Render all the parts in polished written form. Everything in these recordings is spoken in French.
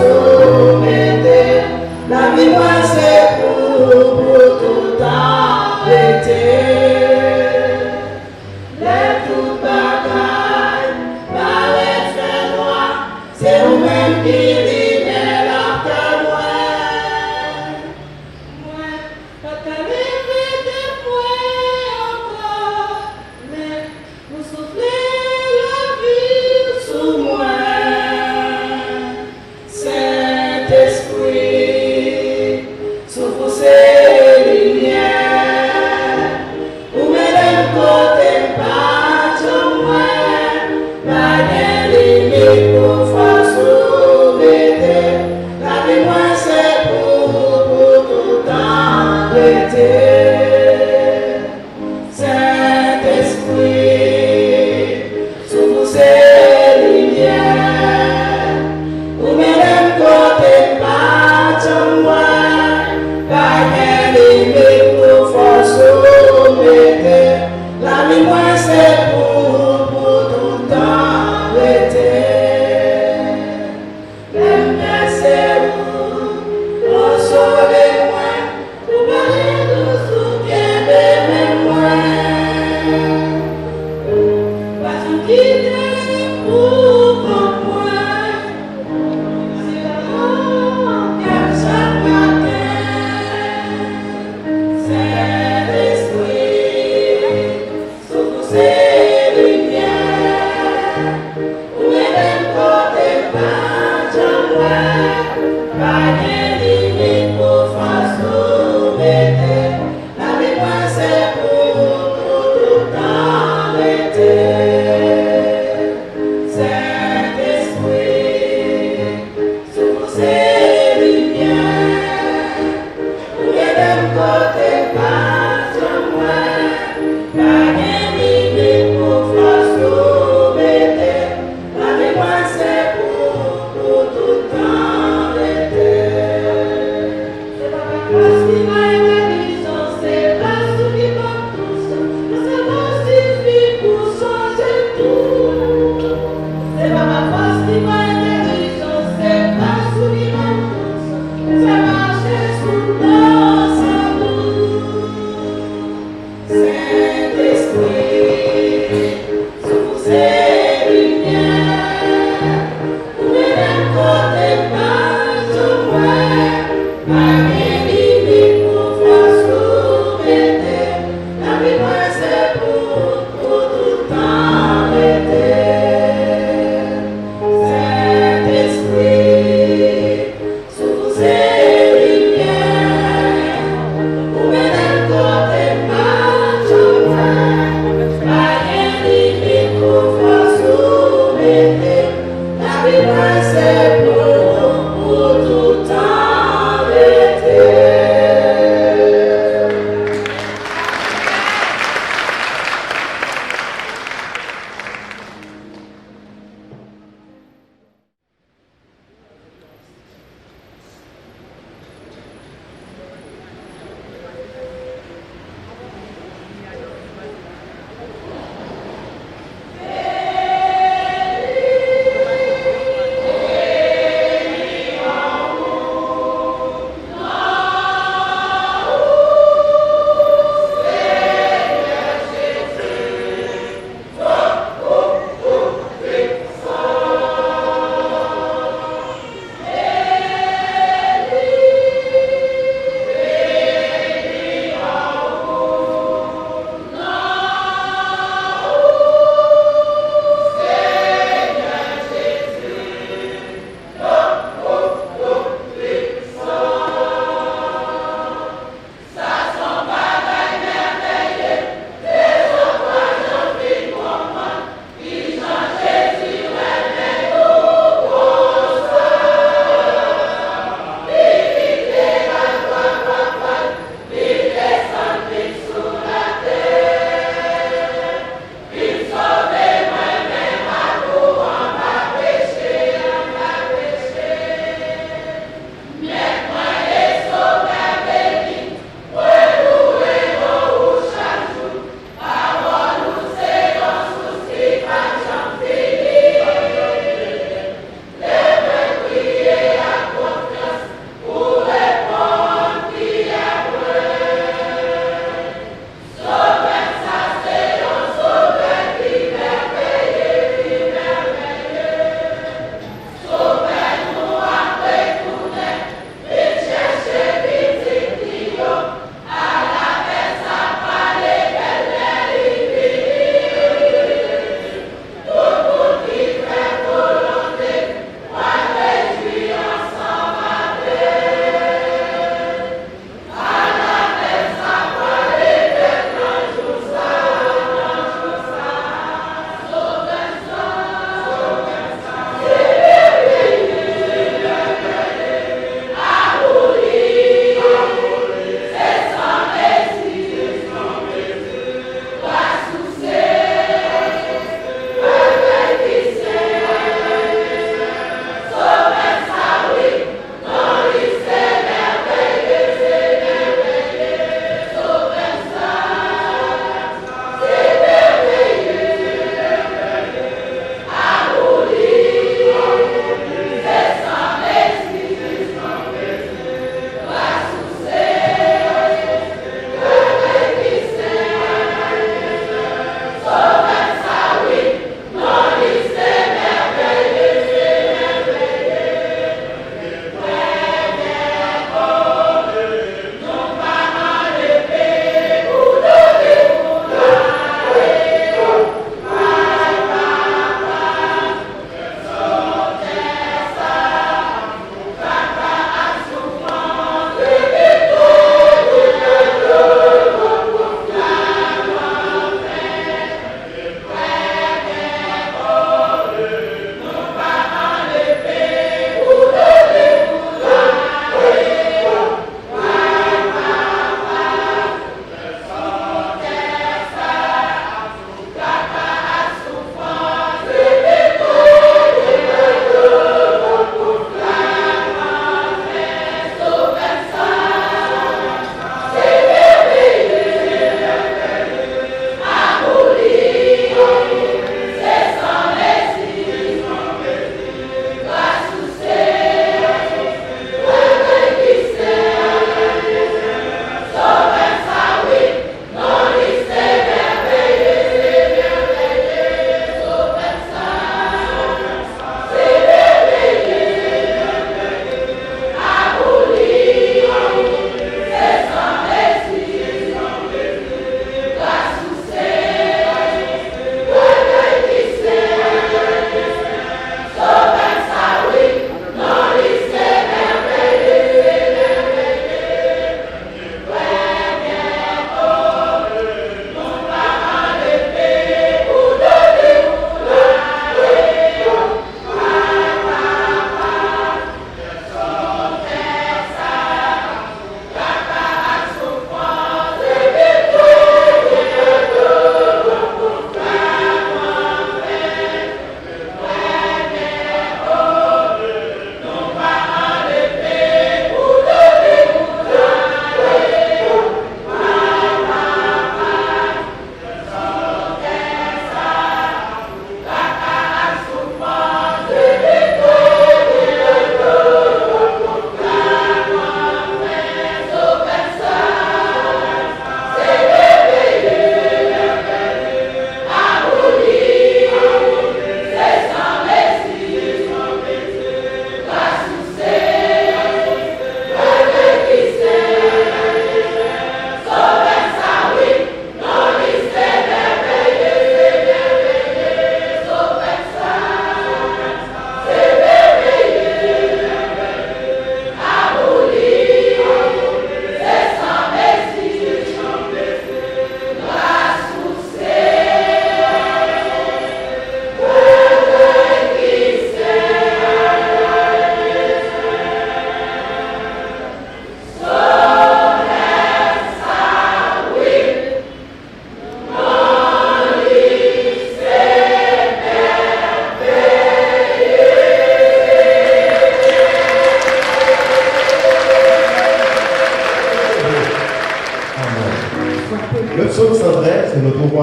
soumettre, la vie moi c'est pour tout arrêter. Les tout bagailles, dans les faits noirs, c'est vous-même qui libère la terre noire. Moi, pas t'arriver des points encore, mais vous soufflez la vie sous moi. C'est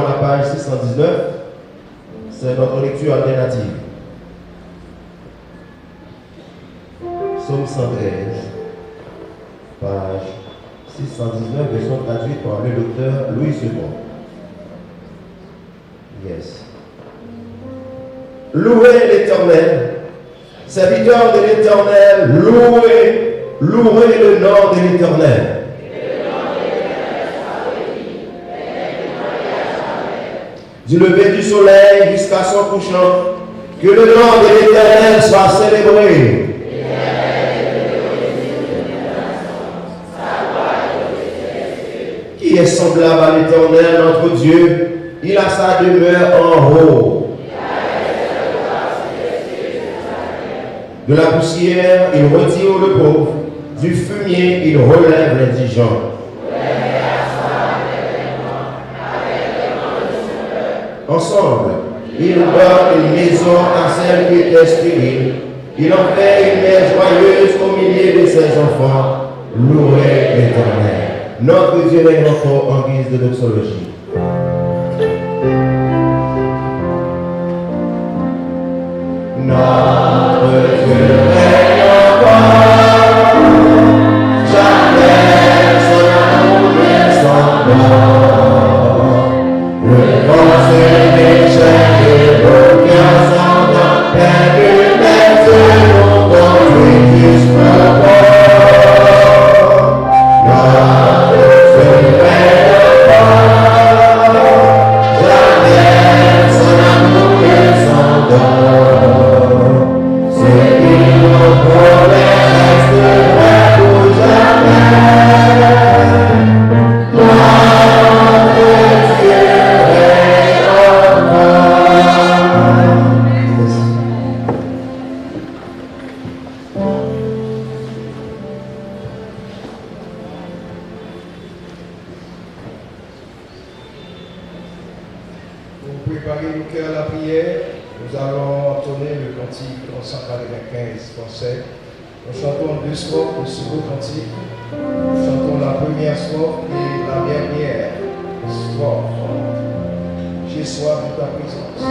la page 619. C'est notre lecture alternative. Psaume 113, page 619, version traduite par le docteur Louis II. Yes. Louez l'Éternel, serviteurs de l'Éternel, louez le nom de l'Éternel. Du lever du soleil jusqu'à son couchant, que le nom de l'Éternel soit célébré. Qui est semblable à l'Éternel, notre Dieu? Il a sa demeure en haut. De la poussière, il retire le pauvre. Du fumier, il relève l'indigent. Ensemble, il donne une maison à celle qui est stérile. Il en fait une mère joyeuse au milieu de ses enfants. Louez l'Éternel. Notre Dieu règne encore en guise de doxologie. Notre Dieu règne encore, jamais son amour ne s'endort. Le conseil des chaînes et vos cœurs s'entendent, et du maître nous conduit jusqu'au port. Notre Dieu règne encore, jamais son amour ne s'endort. Ce qui nous promet restera pour jamais. Notre Dieu règne encore. Pour préparer nos cœurs à la prière, nous allons entonner le cantique en 195 français. Nous chantons deux strophes, le second cantique. Nous chantons la première strophe et la dernière strophe. J'ai soif de ta présence.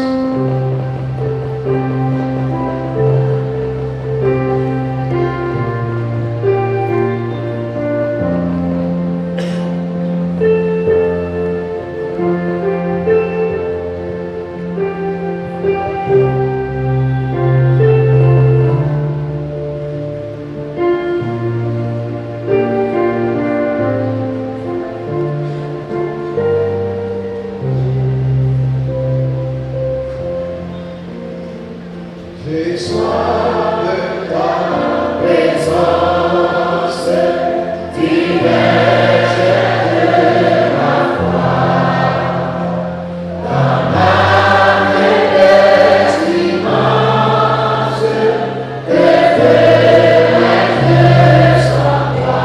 J'ai soif de ta présence, diverge de ma foi, ta main est immense, tes fenêtres sans toi.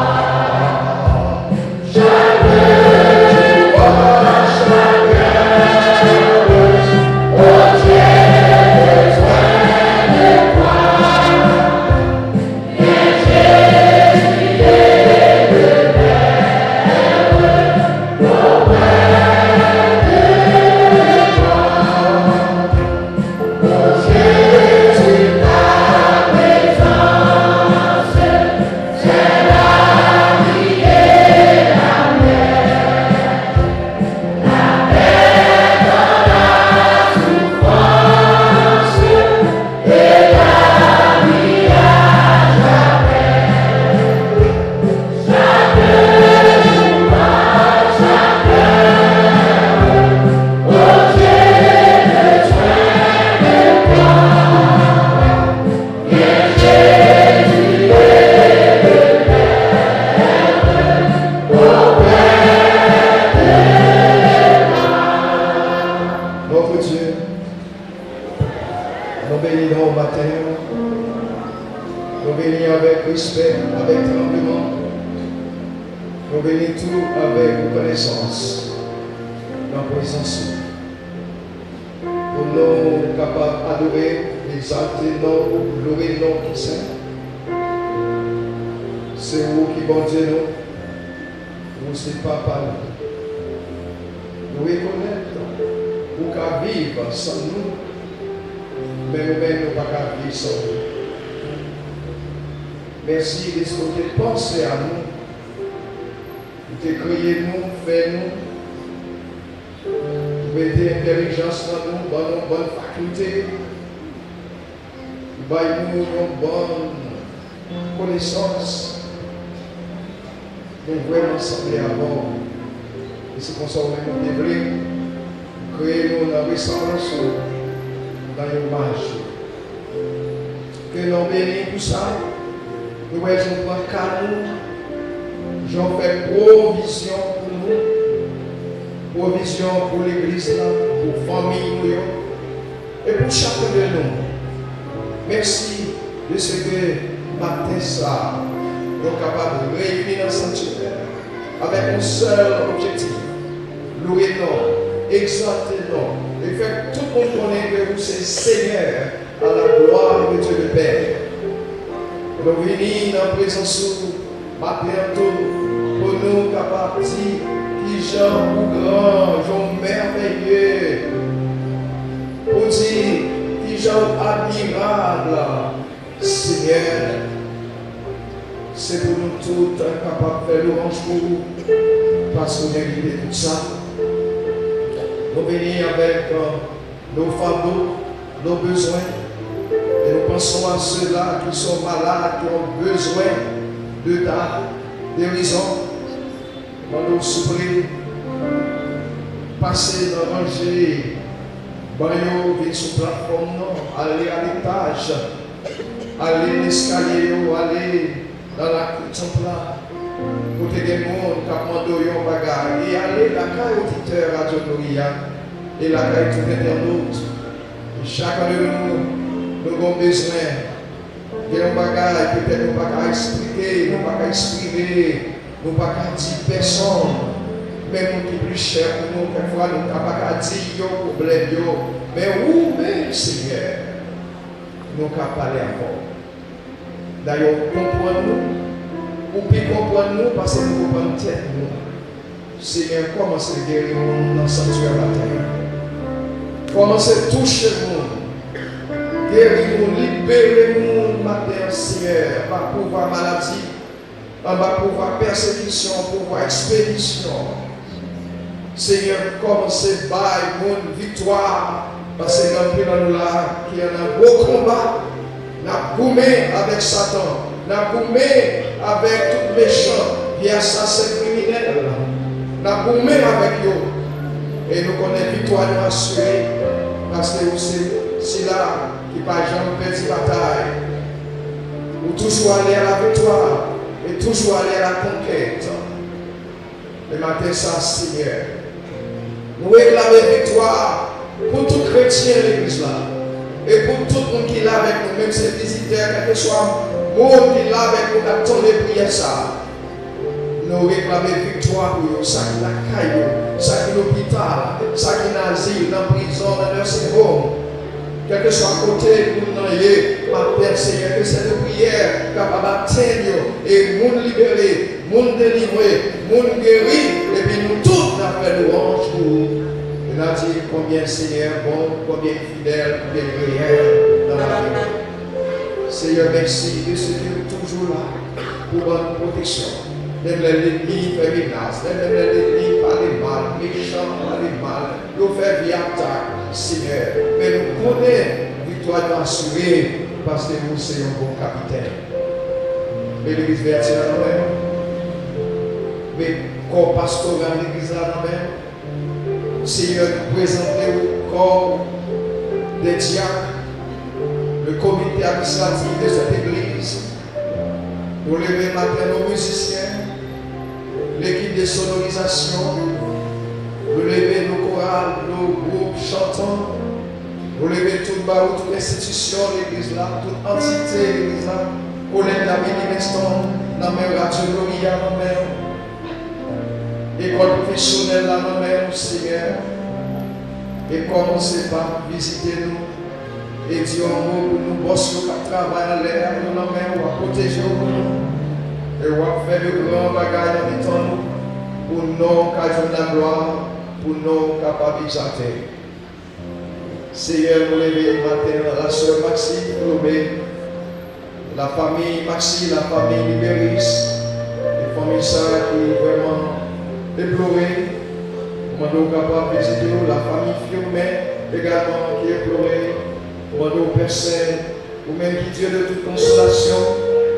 Jamais tu penches ma cœur, oh Dieu, notre Dieu, nous bénirons au matin, nous bénissons avec respect, avec tremblement, nous bénissons tout avec reconnaissance, dans la présence. Pour nous capables d'adorer, d'exalter, louer le nom qui saint. C'est vous qui bon Dieu nous, c'est pas par nous. Nous reconnaissons vivre sans nous, mais nous-mêmes, nous ne pouvons pas vivre sans nous. Merci de ce que tu as pensé à nous. Tu as créé nous, fait nous. Tu mettez intelligence dans nous, bonne faculté. Tu as nous une bonne connaissance. Nous vraiment sembler à mort. Et c'est comme ça que nous devons créer nous dans la ressemblance, dans l'image. Que nous bénissons pour ça. Nous avons un cadeau. J'en fais provision pour nous. Provision pour l'église, pour la famille et pour chacun de nous. Merci de ce que matin ça, nous sommes capables de réunir dans le sanctuaire avec un seul objectif. Louez-nous, exaltez-nous et faites tout le monde connaître que vous c'est Seigneur à la gloire de Dieu le Père. Nous venons dans la présence de matin pour nous capables de dire qui Jean ou grand, Jean merveilleux, pour dire qui Jean admirable, Seigneur. C'est pour nous tous capables de faire l'orange pour vous, parce qu'on mérite tout ça. Nous venons avec nos fardeaux, nos besoins, et nous pensons à ceux-là qui sont malades, qui ont besoin de ta guérison. Nous nous supplions, passer dans le rangée, venir sur la plateforme, aller à l'étage, aller à l'escalier, aller dans la temple, côté des mondes, capando yon bagage, et aller la caille auditeur Radio Noria, et la caille tout internaute. Chacun de nous avons besoin de bagage, peut-être nous ne pouvons pas expliquer, nous ne pouvons pas exprimer, nous ne pouvons pas dire personne, même qui est plus cher pour nous, quelquefois nous ne pouvons pas dire yo problème, mais où même Seigneur, nous ne pouvons pas parler encore. D'ailleurs, comprenez-nous, ou puis comprenez-nous parce que nous comprenons tête nous. Seigneur, commencez à guérir dans le sanctuaire matin. Commencez à toucher nous. Guéris-nous, libérez-nous matin, Seigneur, par pouvoir maladie, par pouvoir persécution, pouvoir expédition. Seigneur, commencez par une victoire, parce que nous là, qui y a un beau combat. Nous avons gommé avec Satan, nous avons gommé avec tout méchant, qui est assassin criminel. Nous avons gommé avec eux. Et nous connaissons victoire nous assurée, parce que c'est là qui n'a jamais perdu bataille. Ou toujours aller à la victoire, et toujours aller à la conquête. Le matin, ça, Seigneur. Nous réclamons victoire pour tout chrétien de l'église là. Et pour tout le monde qui est là avec nous, même ces visiteurs, quel que soit le monde qui est là avec nous, qui attend les prières, ça. Nous réclamons victoire pour eux, ça qui est la caille, ça qui est l'hôpital, ça qui est l'asile, dans la prison, dans le home. Quel que soit côté, nous n'en ayons ma Père Seigneur, que cette prière capable d'atteindre et nous libérer, nous délivrer, nous guérir, et puis nous tous nous fait louange pour vous. Et nous dit combien Seigneur bon, combien fidèle, combien réel dans la vie. Seigneur, merci de ce que tu es toujours là pour votre protection. Même l'ennemi fait menace, même l'ennemi parle mal, méchant parle mal, nous fait vie attaque, Seigneur. Mais nous connaissons victoire assurée parce que nous sommes un bon capitaine. Mais l'église verticale à nous-mêmes, mais corps pastoral de l'église à nous-mêmes. Seigneur, nous présentons au corps des diacres, le comité administratif de cette église, nous levons matin nos musiciens, l'équipe de sonorisation, nous levons nos chorales, nos groupes chantants, nous levons toute institution de l'église là, toute entité de l'église là, collègue d'Amélie Meston, dans mes Radio Gloria, dans mes école professionnelle là, dans mes Seigneur, et commencez par visiter nous, et dire un mot pour nous, bosser au travail en l'air, nous dans mes, on va protéger nous, et on va faire de grands bagages en étant nous, pour nous, cadeaux de la gloire, pour nous capables d'exalter. Seigneur, nous levons matin la sœur Maxime Lobé, la famille Maxime, la famille Libéris, les familles ça qui vraiment déplorées. Nous sommes capables de visiter la famille Fiumet également qui est pleurée. Nous sommes Père Saint, ou même qui Dieu de toute consolation,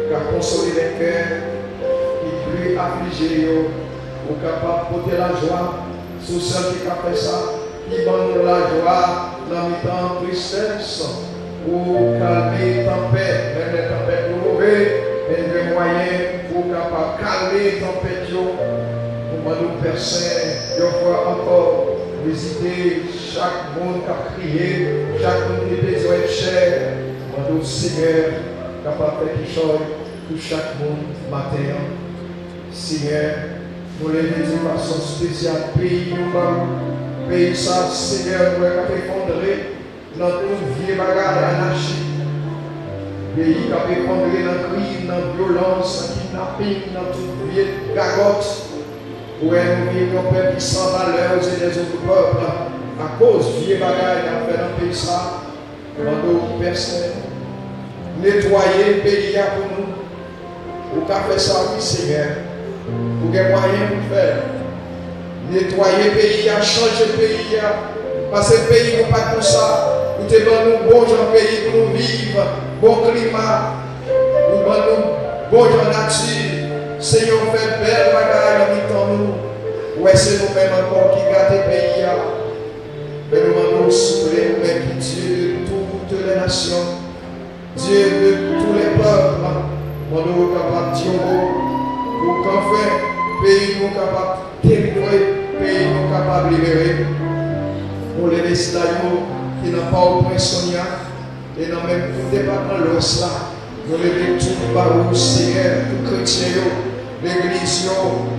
qui a consolé les cœurs, qui plus affligé, ou capable de porter la joie sur ceux qui ont fait ça, qui bandent la joie dans le temps de tristesse, ou calmer les tempêtes, même les tempêtes mauvaises, mais des moyens pour capable calmer les tempêtes. Nous demandons Père Saint, une fois encore, visiter chaque monde qui a crié, chaque monde qui a besoin de chair. Nous demandons Seigneur, capable de faire quelque chose pour chaque monde matin. Seigneur, nous les disons de façon spéciale, pays nous, pays ça, Seigneur, nous avons effondré dans toute vieille bagarre anarchie. Pays qui a effondré dans le crime, dans la violence, dans le kidnapping, dans toute vieille gagotte. Où nous vivons un peuple qui sans valeur et les autres peuples à cause de vieilles bagailles qui ont fait dans le pays ça. Demandons personne nettoyer le pays pour nous. Pour qu'à faire ça, oui Seigneur. Pour qu'il y ait moyen pour faire. Nettoyer le pays, changer le pays. Parce que le pays n'est pas comme ça. Nous te donnons bon genre pays pour nous vivre, bon climat. Nous donnons bon genre nature. Seigneur, fait belle bagaille en nous. Ouais, c'est nous-mêmes encore qui gardons le pays. Mais nous demandons souffler, mais qui Dieu de toutes les nations, Dieu de tous les peuples. Nous demandons capable de Dieu pour qu'enfin, pays nous capable de délivrer, pays nous capable de libérer. Pour les esclaves qui n'ont pas au point Sonia, et dans même tout département de l'Ouest là, nous levons tout le barreau, Seigneur, tout chrétien. L'église,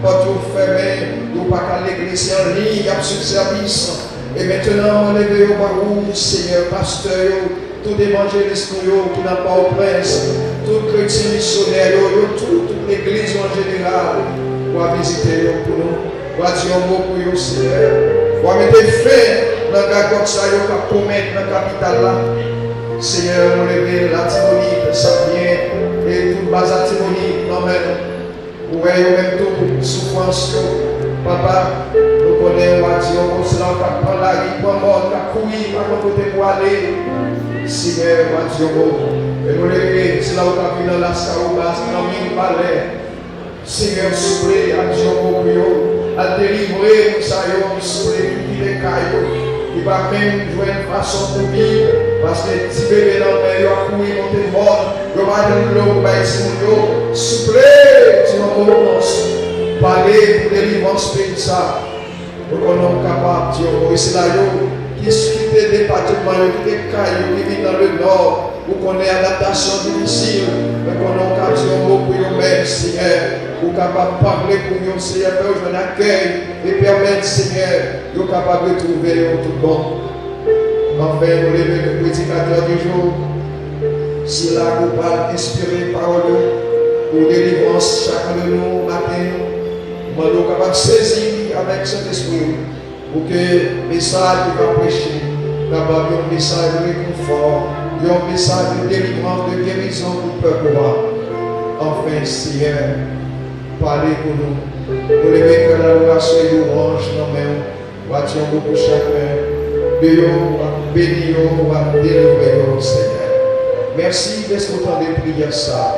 pas tout fermé, nous pas qu'à l'église en ligne, il y a ce service. Et maintenant, on lève au barou, Seigneur, pasteur, tout évangéliste qui n'a pas au prince, tout chrétien missionnaire, toute l'église en général, pour visiter pour nous, pour dire un mot pour nous, Seigneur, pour mettre fin dans la gagotte, ça y est, pour mettre dans la capitale là. Seigneur, on lève la Tibonite, ça vient, et toute base à Tibonite, non mais. Oui, même tout souffrance, papa, nous connaissons, on va dire, on va prendre la rue, on va courir, on va côté pour aller. Seigneur, on va dire, et nous les c'est là où on va venir dans la Saroubas, dans le palais. Seigneur, soufflez, à Dieu, à délivrer, nous savons, soufflez, qui les cailloux. Il va même jouer une façon pour vivre, parce que si bébé dans le mer, il va courir, monter mort, il va aller dans l'eau, il va essayer souffler, tu vas parler pour délivrance pays ça. Nous sommes capables, Dieu, et c'est là qui quitte le département, qui est caillou, qui vit dans le nord, où on est adaptation difficile, mais qu'on a occasion pour nous-mêmes, Seigneur. Pour capable de parler pour nous, Seigneur, pour nous accueil et permettre, Seigneur, de capable de trouver tout bon. Enfin, nous levons le prédicateur du jour. C'est là qu'on va inspirer parole pour délivrance chacun de nous matin. Nous sommes capables de saisir avec cet esprit pour que le message qui va prêcher, capable un message de réconfort, un message de délivrance, de guérison pour le peuple. Enfin, Seigneur, parlez pour nous. Nous les mettons dans l'adoration et l'orange, non mais bâtons pour chacun. Bénis, délivrer, Seigneur. Merci de ce temps de prière ça.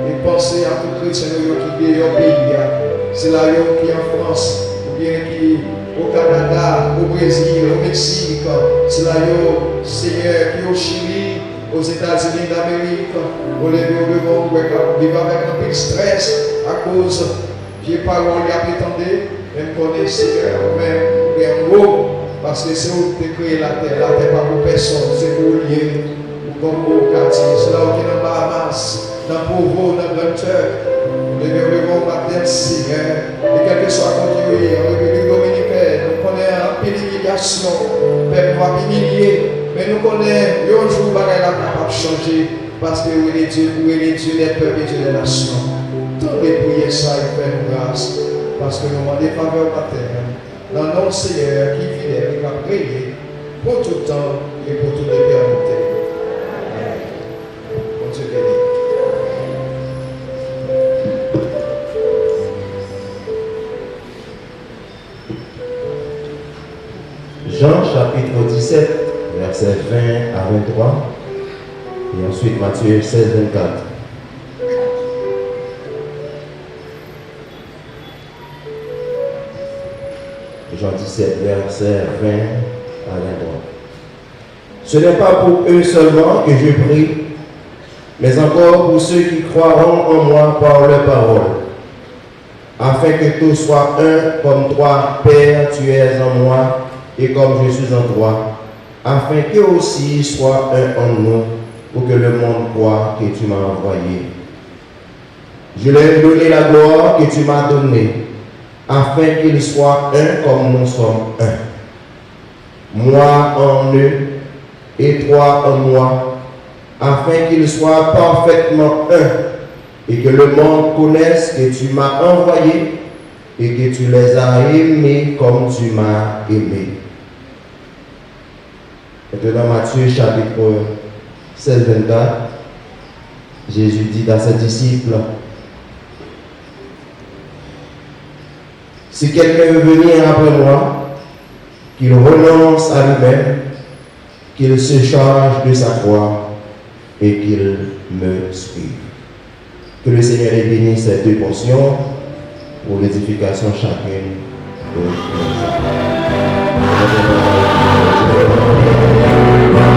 Et pensez à tout chrétien qui est au pays. C'est là qui est en France, ou bien qui au Canada, au Brésil, au Mexique. C'est là Seigneur qui est au Chili, aux États-Unis d'Amérique. Nous les devons vivre avec un peu de stress à cause des paroles qui a prétendu, même connaître Seigneur, même un mot, parce que c'est où tu créé la terre pas pour personne, c'est pour lier, comme au quartier, c'est là où tu es dans Bahamas, dans Provo, dans Gunter, nous devons battre Seigneur, et quel que soit continué, en République Dominicaine, nous connaissons un peu d'humiliation, peuple va humilier, mais nous connaissons un jour où la capable de changer, parce que où est Dieu des peuples et Dieu des nations. Toutes les prières ça et faire nous grâce, parce que nous demandons faveur à terre. Dans notre Seigneur qui est fidèle, qui va prier pour tout temps et pour toute éternité. Bon Dieu béni. Jean chapitre 17, versets 20 à 23. Et ensuite Matthieu 16, 24. Jean 17, versets 20 à 23. Ce n'est pas pour eux seulement que je prie, mais encore pour ceux qui croiront en moi par leur parole, afin que tous soient un comme toi, Père, tu es en moi, et comme je suis en toi, afin qu'eux aussi soient un en nous, pour que le monde croie que tu m'as envoyé. Je leur ai donné la gloire que tu m'as donnée, afin qu'ils soient un comme nous sommes un. Moi en eux, et toi en moi, afin qu'ils soient parfaitement un, et que le monde connaisse que tu m'as envoyé, et que tu les as aimés comme tu m'as aimé. Maintenant, Matthieu chapitre 16, 24, Jésus dit à ses disciples, si quelqu'un veut venir après moi, qu'il renonce à lui-même, qu'il se charge de sa croix et qu'il me suive. Que le Seigneur ait béni ces deux portions pour l'édification chacune de nous. Amen.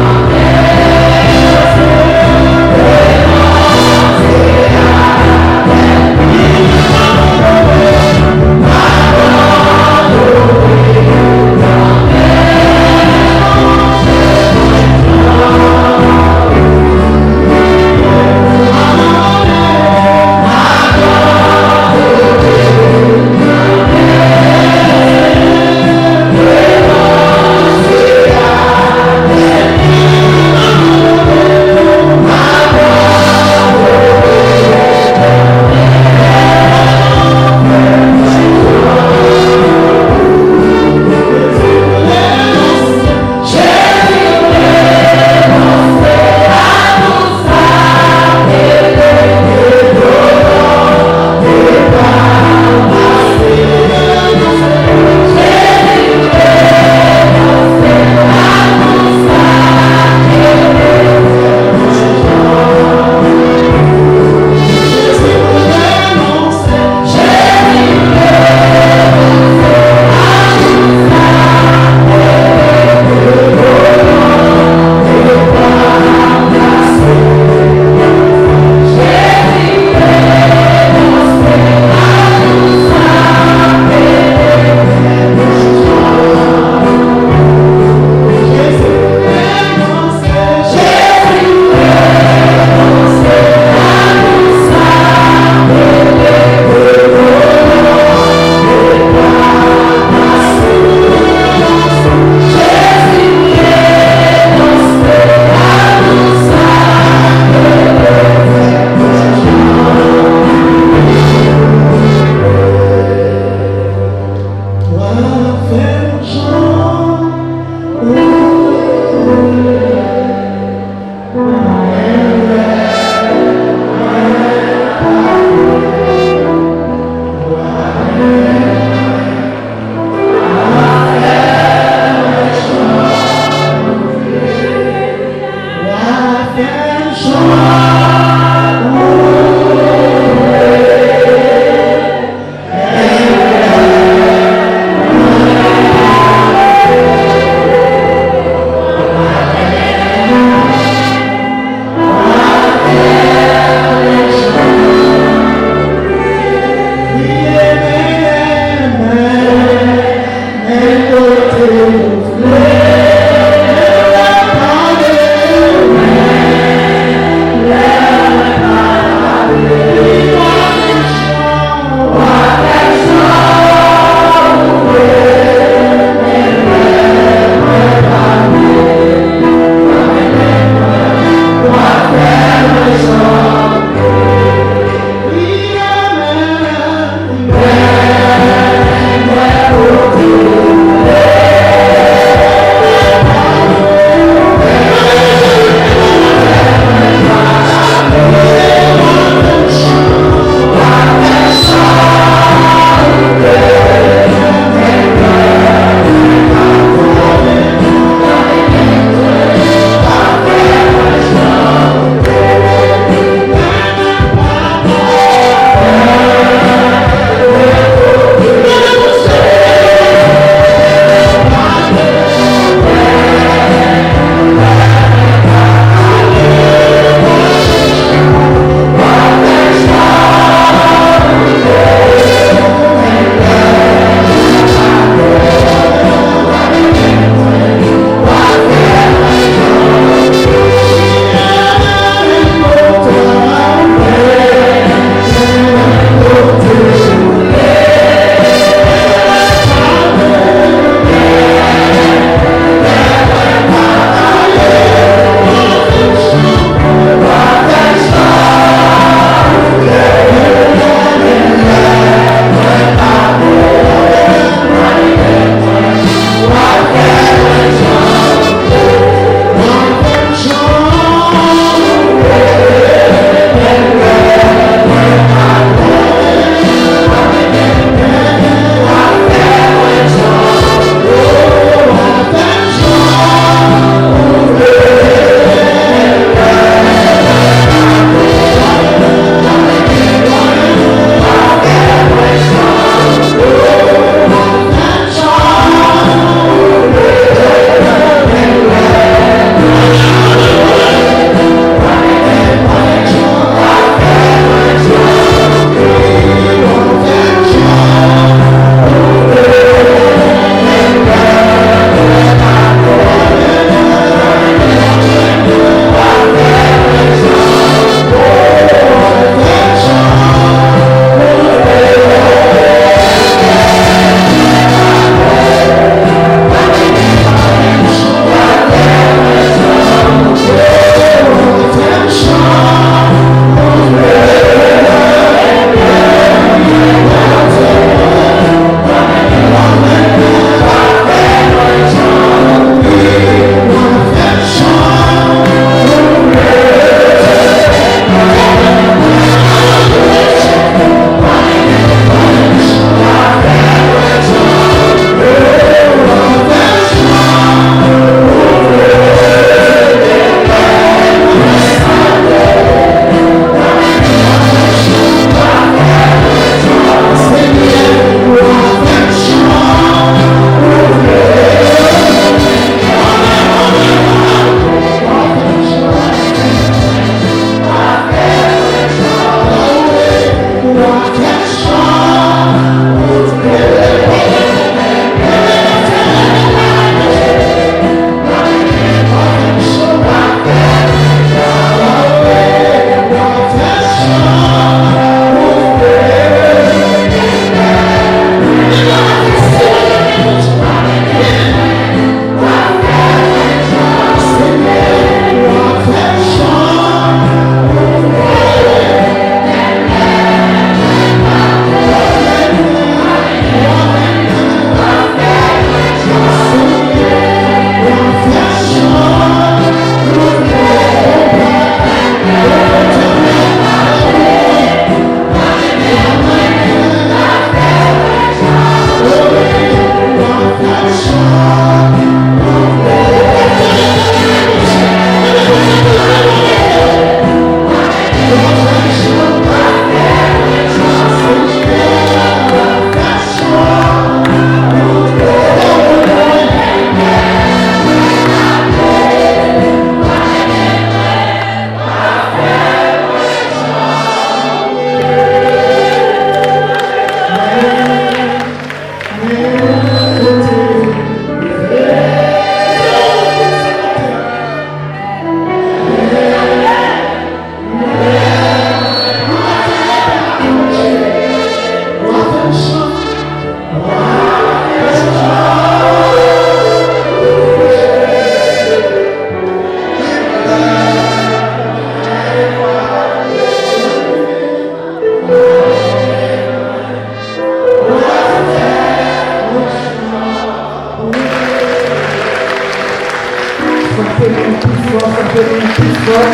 Frappez-nous plus fort, frappez-nous plus fort.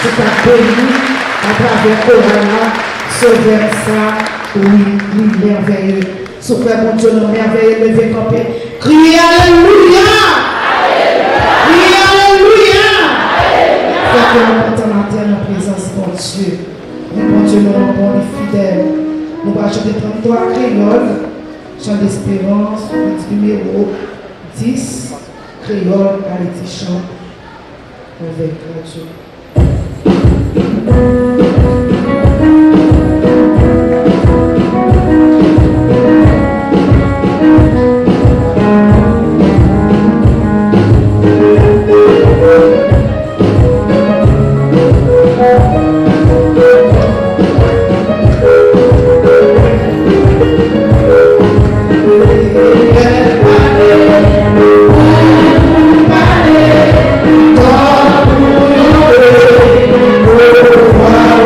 C'est un béni à travers Corona, sauver ça, oui, oui, merveilleux. Souffrez mon Dieu, nous merveilleux, levez camper. Criez Alléluia! Criez Alléluia! Faites que nous portons la terre en présence de mon Dieu. Mon Dieu, nous sommes bons et fidèles. Nous allons chanter 33 créoles, chant d'espérance, numéro 10, créole, qualité chant, avec Dieu. Wow.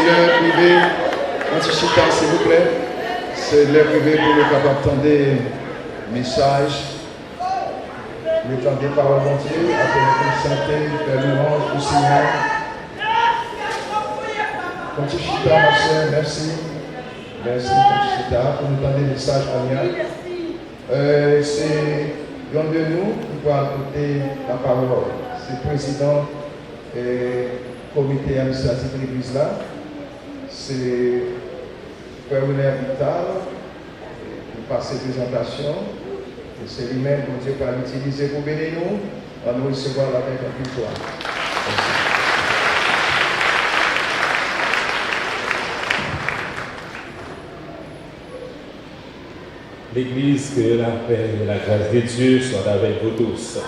l'heure privée. Antichita, s'il vous plaît. C'est l'heure privée pour le capable d'entendre des messages. Le temps des paroles de Dieu, après le santé, faire louange au Seigneur. Antichita, ma soeur, merci. Merci, Antichita, pour nous donner des messages à lien. C'est l'un de nous qui va écouter la parole. C'est le président du comité administratif de l'église là. C'est Frère William Vital qui passe ses présentations. Et c'est lui-même que Dieu va l'utiliser pour bénir nous, à nous recevoir la tête en victoire. Merci. L'Église, que la paix et la grâce de Dieu soient avec vous tous.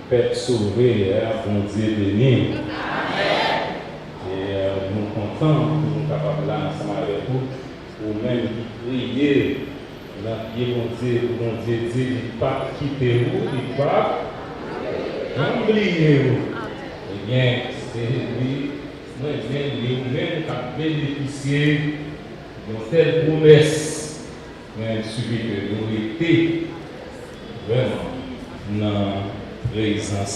Père sauvé, bon Dieu béni. Et nous comptons que nous sommes capables là ensemble avec vous, pour même prier, la prier bon Dieu dit, il pas quitter vous, il pas oublier vous. Eh bien, c'est lui, lui-même qui a bénéficié de telle promesse. Mais suivi que nous étions vraiment dans la présence.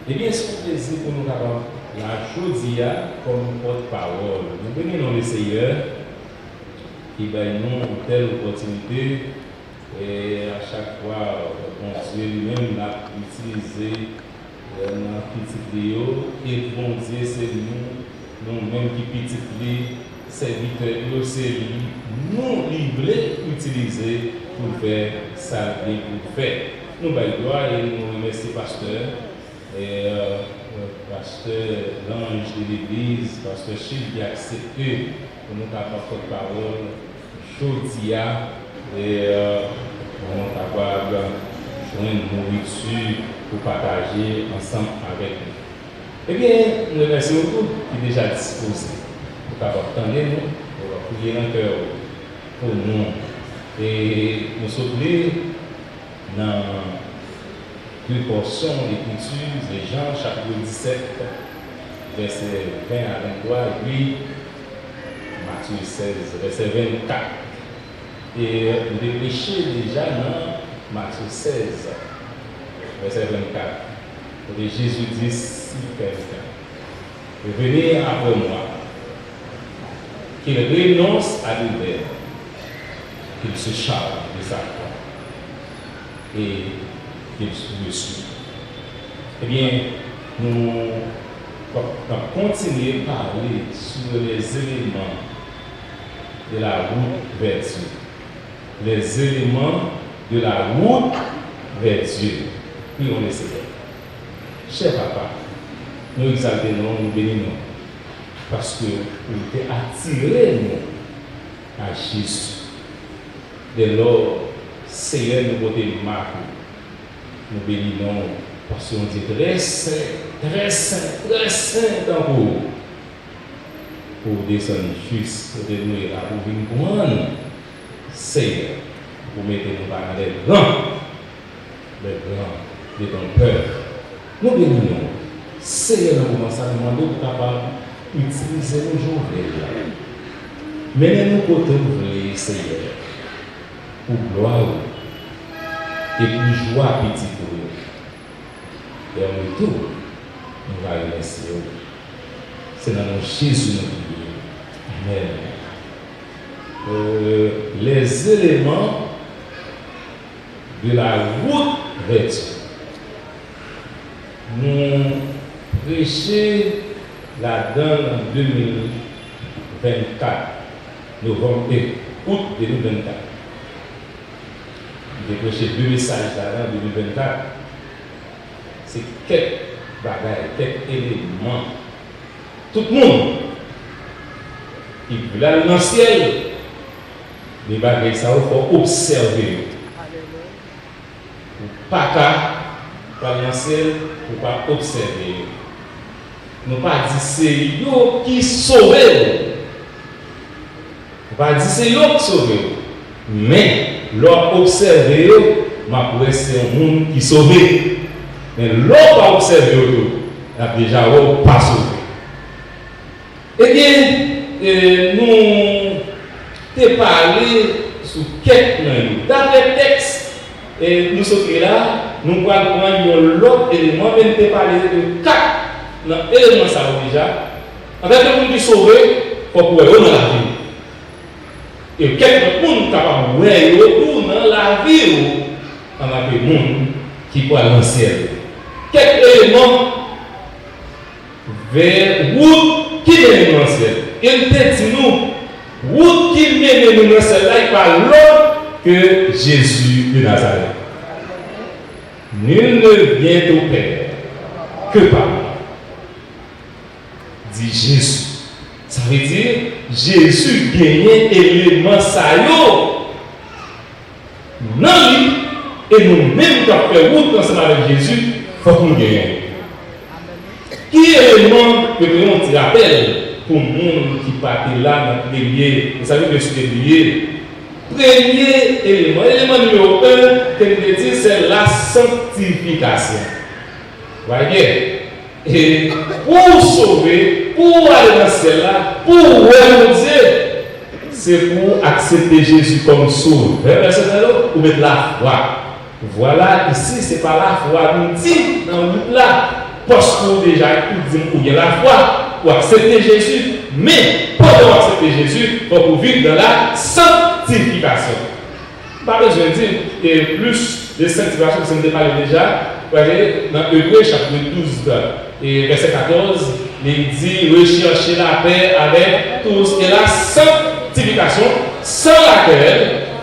Eh bien, c'est un plaisir pour nous d'avoir la journée comme porte-parole. Nous bénissons le Seigneur qui donne nous une telle opportunité et à chaque fois, bon Dieu lui-même l'a utilisé dans la petite vidéo et bon Dieu, c'est nous-mêmes qui petit serviteurs, c'est nous livrés utiliser pour faire ça bien pour faire. Nous baillons gloire et nous remercions pasteur et pasteur l'ange de l'église, pasteur Chil qui a accepté pour nous avoir porte-parole Jodia et nous capable de joindre une nourriture pour partager ensemble avec nous. Eh bien, nous remercions beaucoup qui est déjà disposé. Pour attendre nous, pour prier dans le cœur pour nous. Et nous sommes dans deux portions d'écriture de Jean, chapitre 17, verset 20 à 23, et puis Matthieu 16, verset 24. Et nous dépêchons déjà dans Matthieu 16, verset 24. Et Jésus dit, si quelqu'un veut venir après moi, qu'il renonce à lui-même, qu'il se charge de sa croix et qu'il le suive. Eh bien, nous allons continuer à parler sur les éléments de la route vers Dieu. Les éléments de la route vers Dieu. Prions le Seigneur. Cher Papa, nous exaltons, nous bénissons. Parce que vous êtes attiré nous à Jésus. Dès lors, Seigneur, nous voulons marquer. Nous bénissons parce qu'on dit très saint dans vous. Pour descendre juste, pour nous là, pour venir prendre Seigneur, pour mettre nous dans les rangs de ton peuple. Nous bénissons. Seigneur, nous commençons à demander pour capable utiliser nos journées. Menez-nous côté ouvrier, Seigneur, pour gloire et pour joie petit pour nous. Et en retour, nous allons remercier. C'est dans nos Jésus nous prions. Amen. Les éléments de la route vers Dieu. Nous prêchons la donne en 2024, novembre et août 2024. J'ai prêché 2 messages là en 2024. C'est quelques bagages, quelques éléments. Tout le monde qui veut aller dans le ciel, les bagages, ça faut observer. Pas qu'à aller dans le ciel, pour pas observer. Nous pas dire c'est eux qui sauvent. Nous pas dire c'est eux qui sauvent. Mais leur observer, c'est un monde qui sauve. Mais l'autre pas observer, il a déjà pas sauvé. Eh bien, nous t'ai parlé sur quelques noms. Dans le texte, nous sommes là, nous allons prendre l'autre élément, mais nous t'ai parlé de 4 éléments ça déjà. En fait, le monde qui sauvé, il faut pouvoir dans la vie. Et quelques monde capable de dans la vie, on a des gens qui peuvent aller dans le ciel. Quelques éléments vers route qui mène dans le ciel. Il te dit nous, route qui mène dans le ciel, là, il parle l'autre que Jésus de Nazareth. Nul ne vient au Père que par moi, dit Jésus. Ça veut dire Jésus gagne élément ça non lui et nous-mêmes qui avons fait route ensemble avec Jésus, il faut qu'on gagne. Qui est élément que nous te rappelle pour le monde qui partait là dans le premier, vous savez que c'est le premier élément, l'élément numéro 1 que nous dit c'est la sanctification. Voyez? Et pour sauver, pour aller dans celle-là, pour Dieu, c'est pour accepter Jésus comme sauveur. Ou mettre la foi. Voilà, ici, c'est pas la foi, nous dit dans le là, parce que déjà, tout dit qu'il y a la foi pour accepter Jésus, mais pour accepter Jésus, il faut vivre dans la sanctification. Pas besoin de dire, et plus de sanctification, que je me parlé déjà, vous voyez, dans Hébreux chapitre 12, et verset 14, il dit rechercher la paix avec tous et la sanctification, sans laquelle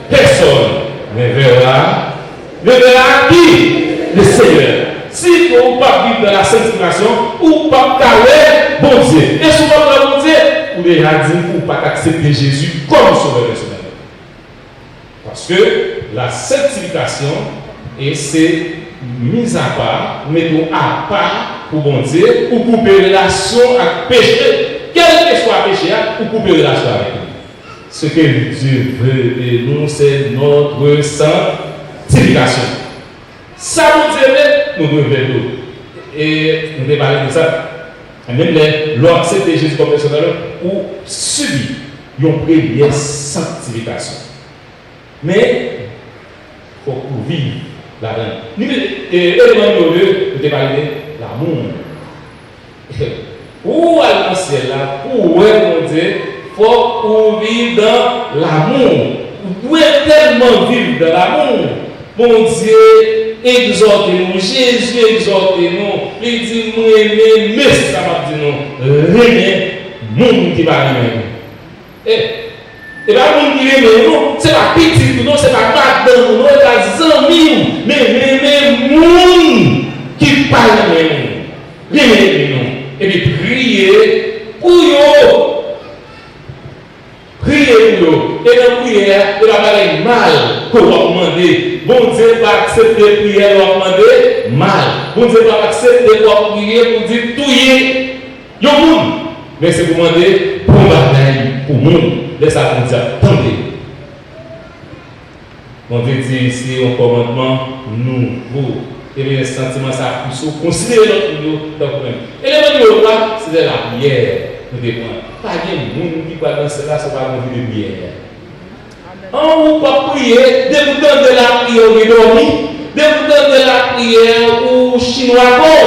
personne ne verra qui? Le Seigneur. Si vous ne pas vivre dans la sanctification, ou pas caler bon Dieu. Et souvent, le bon Dieu, vous déjà dit ou pas accepter Jésus comme sauveur personnel. Parce que la sanctification, et c'est mise à part, mettons à part pour bon Dieu, ou couper relation avec péché, quel que soit péché, ou couper relation avec lui. Ce que Dieu veut de nous, c'est notre sanctification. Ça nous dit, nous devons faire tout. Et nous devons parler de ça. Même l'on accepte Jésus comme personnel, ou subit une première sanctification. Mais, il faut vivre là-dedans. Élément numéro 2, nous devons parler de l'amour. Où aller dans le ciel là, pour mon Dieu, il faut vivre dans l'amour. Vous pouvez tellement vivre dans l'amour. Mon Dieu, exhortez-nous, Jésus exhortez-nous. Il dit, nous aimons, mais ça va dire nous, rien, monde qui va aimer. Et bien, le monde qui aime, ce n'est pas petit, ce n'est pas madame, ce n'est pas amis, mais le monde qui parle de nous. Et puis, priez pour eux. Priez pour eux. Et dans la prière, il va parler mal pour demander. Bon Dieu va accepter la prière pour demander mal. Bon Dieu va accepter la prière pour dire tout y est. Mais c'est pour demander pour bataille, pour monde. Laisse ça pour dire, attendez. On Dieu dit ici un commandement nouveau. Et les sentiments, ça puisse considérer notre document. Et le numéro 3, c'est de la prière. Nous devons pas de monde qui va dans cela, ça va nous de prière. On ne peut pas prier, dès que vous de la prière, vous dormez, dès que vous de la prière, ou chinois bon.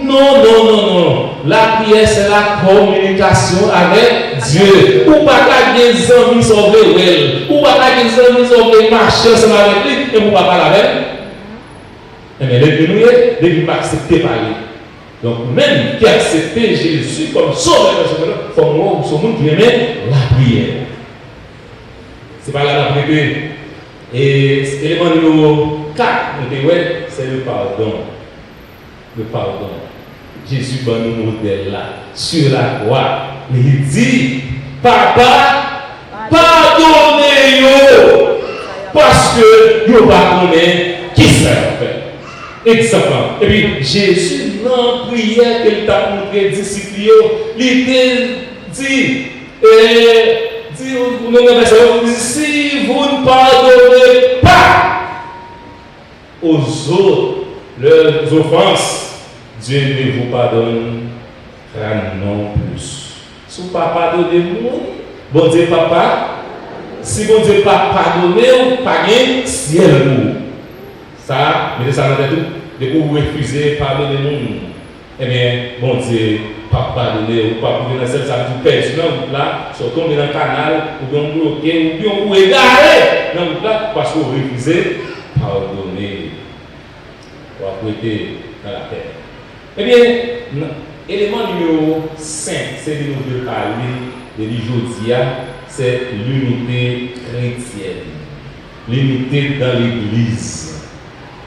Non. La prière, c'est la communication avec Dieu. Ou pas qu'à des amis sauver elle. Ou pas qu'à des amis sauver marcher ensemble avec lui, et vous ne pas parler avec elle. Mais les bénouillés, les ne pas accepter parler. Donc, même qui accepte Jésus comme sauveur, il faut moi ou ce monde qui aimait la prière. C'est pas là la prière. Et l'élément numéro 4, c'est le pardon. Le pardon. Jésus va nous modèle là, sur la croix. Il dit, Papa, pardonnez-nous, parce que nous ne connaissons qui c'est en fait. Exemple. Et puis, Jésus, dans la prière qu'il t'a montré, disciple, il dit, si vous ne pardonnez pas aux autres leurs offenses, Dieu ne vous pardonnera non plus. Si vous ne pardonnez pas, bon Dieu papa, si bon Dieu pas pardonné, pas gagné, ciel. Ça, mettez ça dans la tête, de vous refuser pardonner le monde. Eh bien, bon Dieu, pas pardonner, ou pas pouvoir dans cette salle, vous perdez là, sur tomber dans le canal, ou bien bloquer, ou bien vous égarer dans le là, parce que vous refusez pardonner. Ou prêter dans la terre. Eh bien, élément numéro 5, c'est de nous parler de l'aujourd'hui, c'est l'unité chrétienne. L'unité dans l'Église.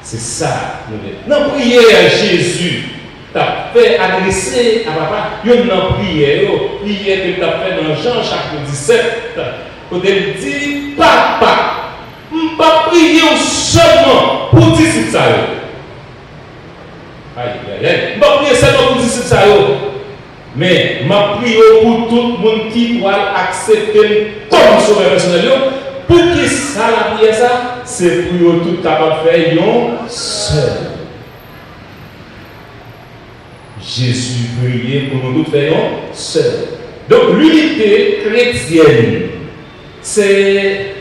C'est ça. Dans la prière, Jésus t'a fait adresser à papa une prière que tu as fait dans Jean chapitre 17. Quand il dit, papa, je ne vais pas prier seulement pour dire ça. Aïe, aïe, aïe. Je ne vais pas prier seulement pour dire ça. Mais je prie pour tout le monde qui va accepter comme sauveur personnel. Pour qui ça la prière ça? C'est pour tout capable de faire un seul. Jésus priait pour nous tous faire un seul. Donc l'unité chrétienne, c'est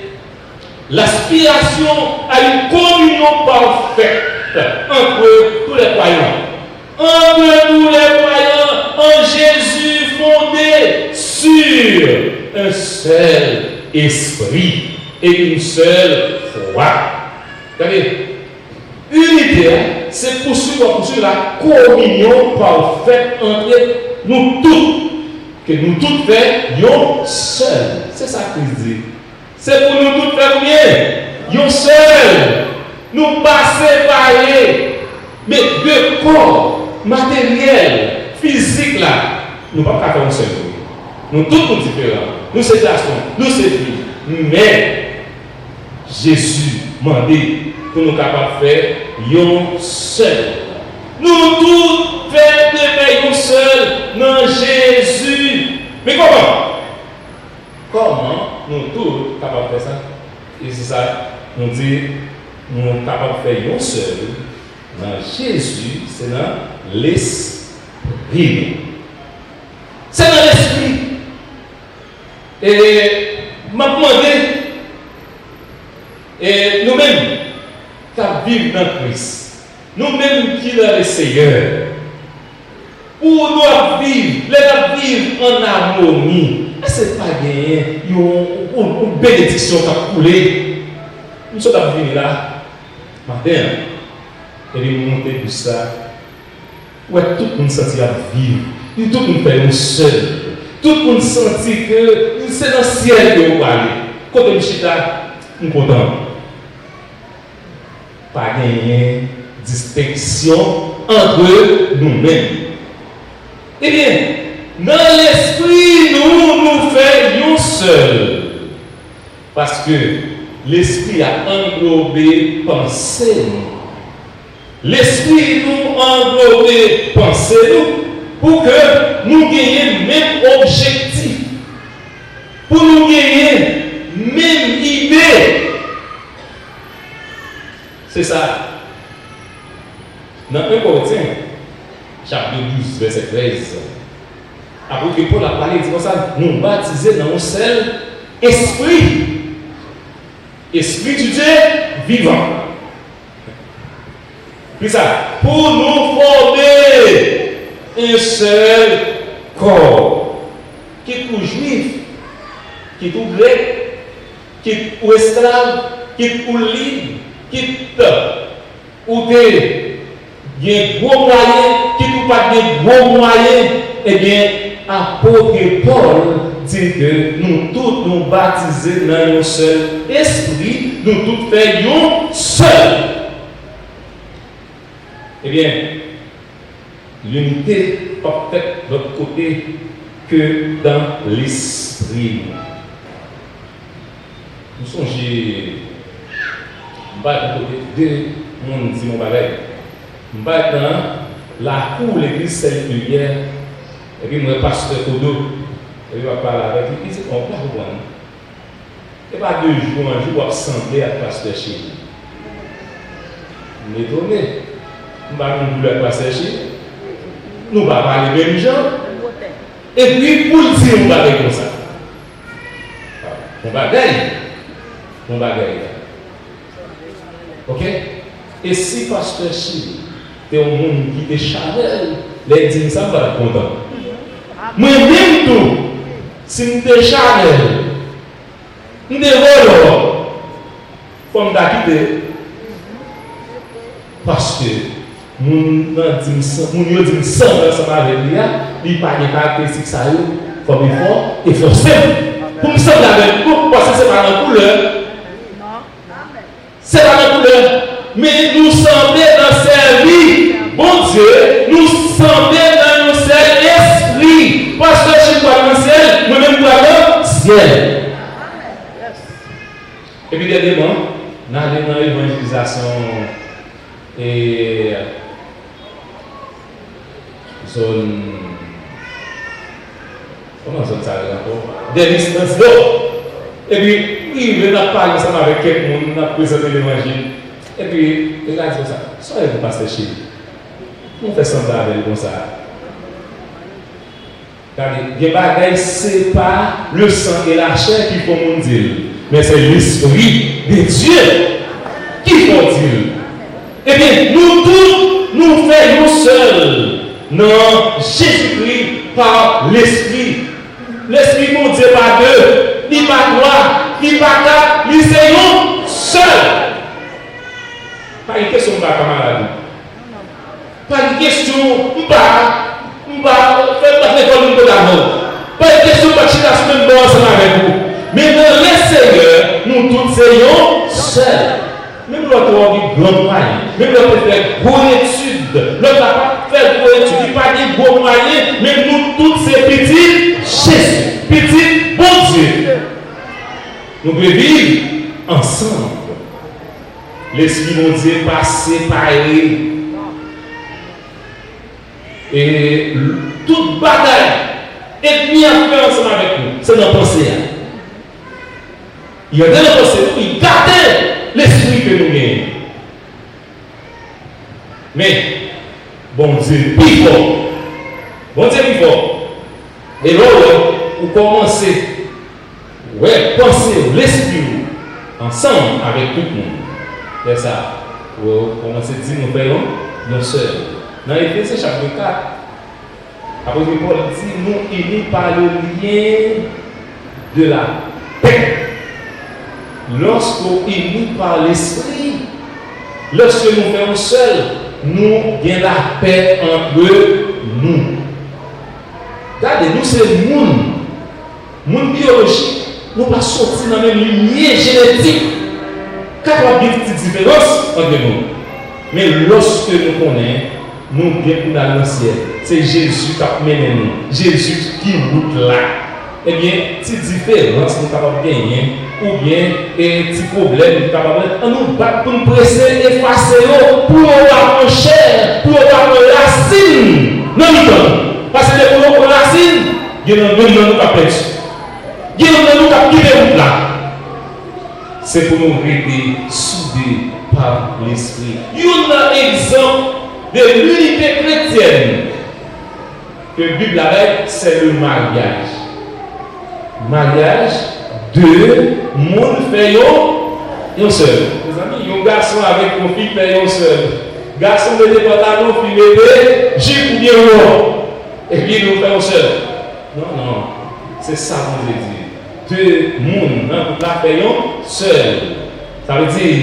l'aspiration à une communion parfaite entre tous les croyants. Entre tous les croyants en Jésus fondé sur un seul esprit et une seule foi. Regardez, unité, c'est poursuivre la communion parfaite entre nous tous. Que nous tous faisons seul. C'est ça qu'il dit. C'est pour nous tous faire combien? Un seul. Nous pas séparés. Mais de corps, matériel, physique là, nous ne pouvons pas faire un seul. Nous tous sommes différents. Nous sommes garçons, nous sommes filles. Mais Jésus m'a dit pour nous capables de faire un seul. Nous tous faisons un seul dans Jésus. Mais comment? Comment nous tous capables de faire ça? Et c'est ça, nous dit, nous sommes capables de faire un seul dans Jésus, c'est dans l'esprit. C'est dans l'esprit. Et m'a demandé, et nous-mêmes, qui vivons dans Christ, nous-mêmes qui sommes les Seigneurs, pour nous vivre en harmonie, c'est pas gagner une bénédiction qui a coulé. Nous sommes venus là, matin, et nous monter pour ça. Ouais, tout le monde sentit à vivre, tout le monde fait un seul. Tout le monde sentit que c'est dans le ciel que vous parlez. Quand nous sommes là, nous sommes contents. Pas gagner distinction entre nous-mêmes. Eh bien, dans l'esprit, nous faisons seul. Parce que l'esprit a englobé pensée. L'esprit nous englobé pensée pour que nous gagnions le même objectif. Pour nous gagner même idée. C'est ça. Dans 1 Corinthiens, chapitre 12, verset 13, après que Paul a parlé, il dit comme ça, nous baptisés dans un seul esprit. Esprit du Dieu vivant. Puis ça, pour nous former un seul corps, qui est pour juif, qui est pour grec, qui est pour esclave, qui est pour libre, qui est pour des gros moyens, qui est pour pas des gros moyens. Eh bien, apôtre Paul dit que nous tous nous baptisés dans un seul esprit, nous tous faisons seul. Eh bien, l'unité peut être de l'autre côté que dans l'esprit. Nous songez, je vais de côté de mon dit mon bagage. Je vais dans la cour de l'église Sainte-Lumière, et puis mon pasteur Kodo, et puis je vais parler avec lui. Il dit, on va voir. Et pas 2 jours, un jour, on va assembler avec le pasteur chez lui. Je m'étonne. Nous ne pouvons pas passer chez nous. Nous ne pouvons pas parler même gens. Et puis, pour dire, on va comme ça. On va gagner. Ok? Et si pasteur Chili, c'est un monde qui est charnel, les dîmes, ça va être content. Moi-même, tout, si je suis charnel, je suis voleur, comme d'acquitter. Parce que mon dit sans ensemble avec lui, il n'y a pas de caractéristiques ça comme il faut et forcément. Pour me sembler avec vous, parce que ce n'est pas la couleur. C'est pas la couleur. Mais nous sommes dans servir, bon Dieu, nous sommes dans nos esprit. Parce que je suis pas dans le ciel, moi-même je dans le ciel. Et puis dernièrement, nous allons dans l'évangélisation et zone. Comment ça s'appelle encore? Des distances d'eau. Et puis, il veut parler ensemble avec quelqu'un, on a présenté l'évangile. Et puis, il a dit ça. Soyez vous pasteur chez lui. On fait semblant avec comme ça. Car les bagailles, ce n'est pas le sang et la chair qui font mon dire, mais c'est l'esprit de Dieu qui font dire. Eh bien, nous tous, nous faisons seuls. Non, Jésus-Christ par l'esprit. L'esprit, mon Dieu, pas deux, ni pas trois, ni pas quatre, ni c'est un seul. Pas une question de camarade. Pas une question, faire pas l'école de l'amour. Pas une question de la semaine de ensemble avec vous. Mais dans le Seigneur, nous tous soyons seuls. Même l'autre a dit grand moyen, même l'autre a fait bonne étude, l'autre a fait bonne étude, il n'a pas dit bon moyen, mais nous tous ces petits Jésus, petits bon Dieu. Nous devons vivre ensemble. L'Esprit de Dieu n'est pas séparé. Et toute bataille est mise en fait ensemble avec nous. C'est notre pensée. Il y a des pensées qui gardent l'esprit que nous gagnons. Mais, bon Dieu, plus fort. Bon Dieu, plus fort. Et là, vous commencez, penser l'esprit ensemble avec tout le monde. C'est ça. Vous commencez à dire, nous payons nos sœurs. Dans l'Éphésiens chapitre 4, après Paul dit, nous unis par le lien de la paix. Lorsqu'on est unis par l'esprit, lorsque nous faisons seuls, nous avons la paix entre nous. Regardez, nous c'est le monde biologique, nous ne pas sortir dans la même lignée génétique. Quatre petites différences entre nous. Mais lorsque nous connaissons, nous bien pour dans le ciel. C'est Jésus qui a mené nous. Jésus qui route là. Eh bien, si différence nous capables de gagner, ou bien petit problème nous capables de nous battre pour nous presser, effacer, pour avoir nos chair, pour avoir nos racines. Non, parce que pour nos racines, il y a nous qui a perdu. Il y a nous qui a quitté route là. C'est pour nous rester soudés par l'esprit. Il y a un exemple de l'unité chrétienne que la Bible avec, c'est le mariage. Mariage de monde fait un seul. Les amis, un garçon avec une fille fait un seul. Garçon de pantalons, fille bébé, j'ai ou bien non. Et puis nous faisons seul. Non, c'est ça qu'on veut dire. Deux monde dans la payon seul. Ça veut dire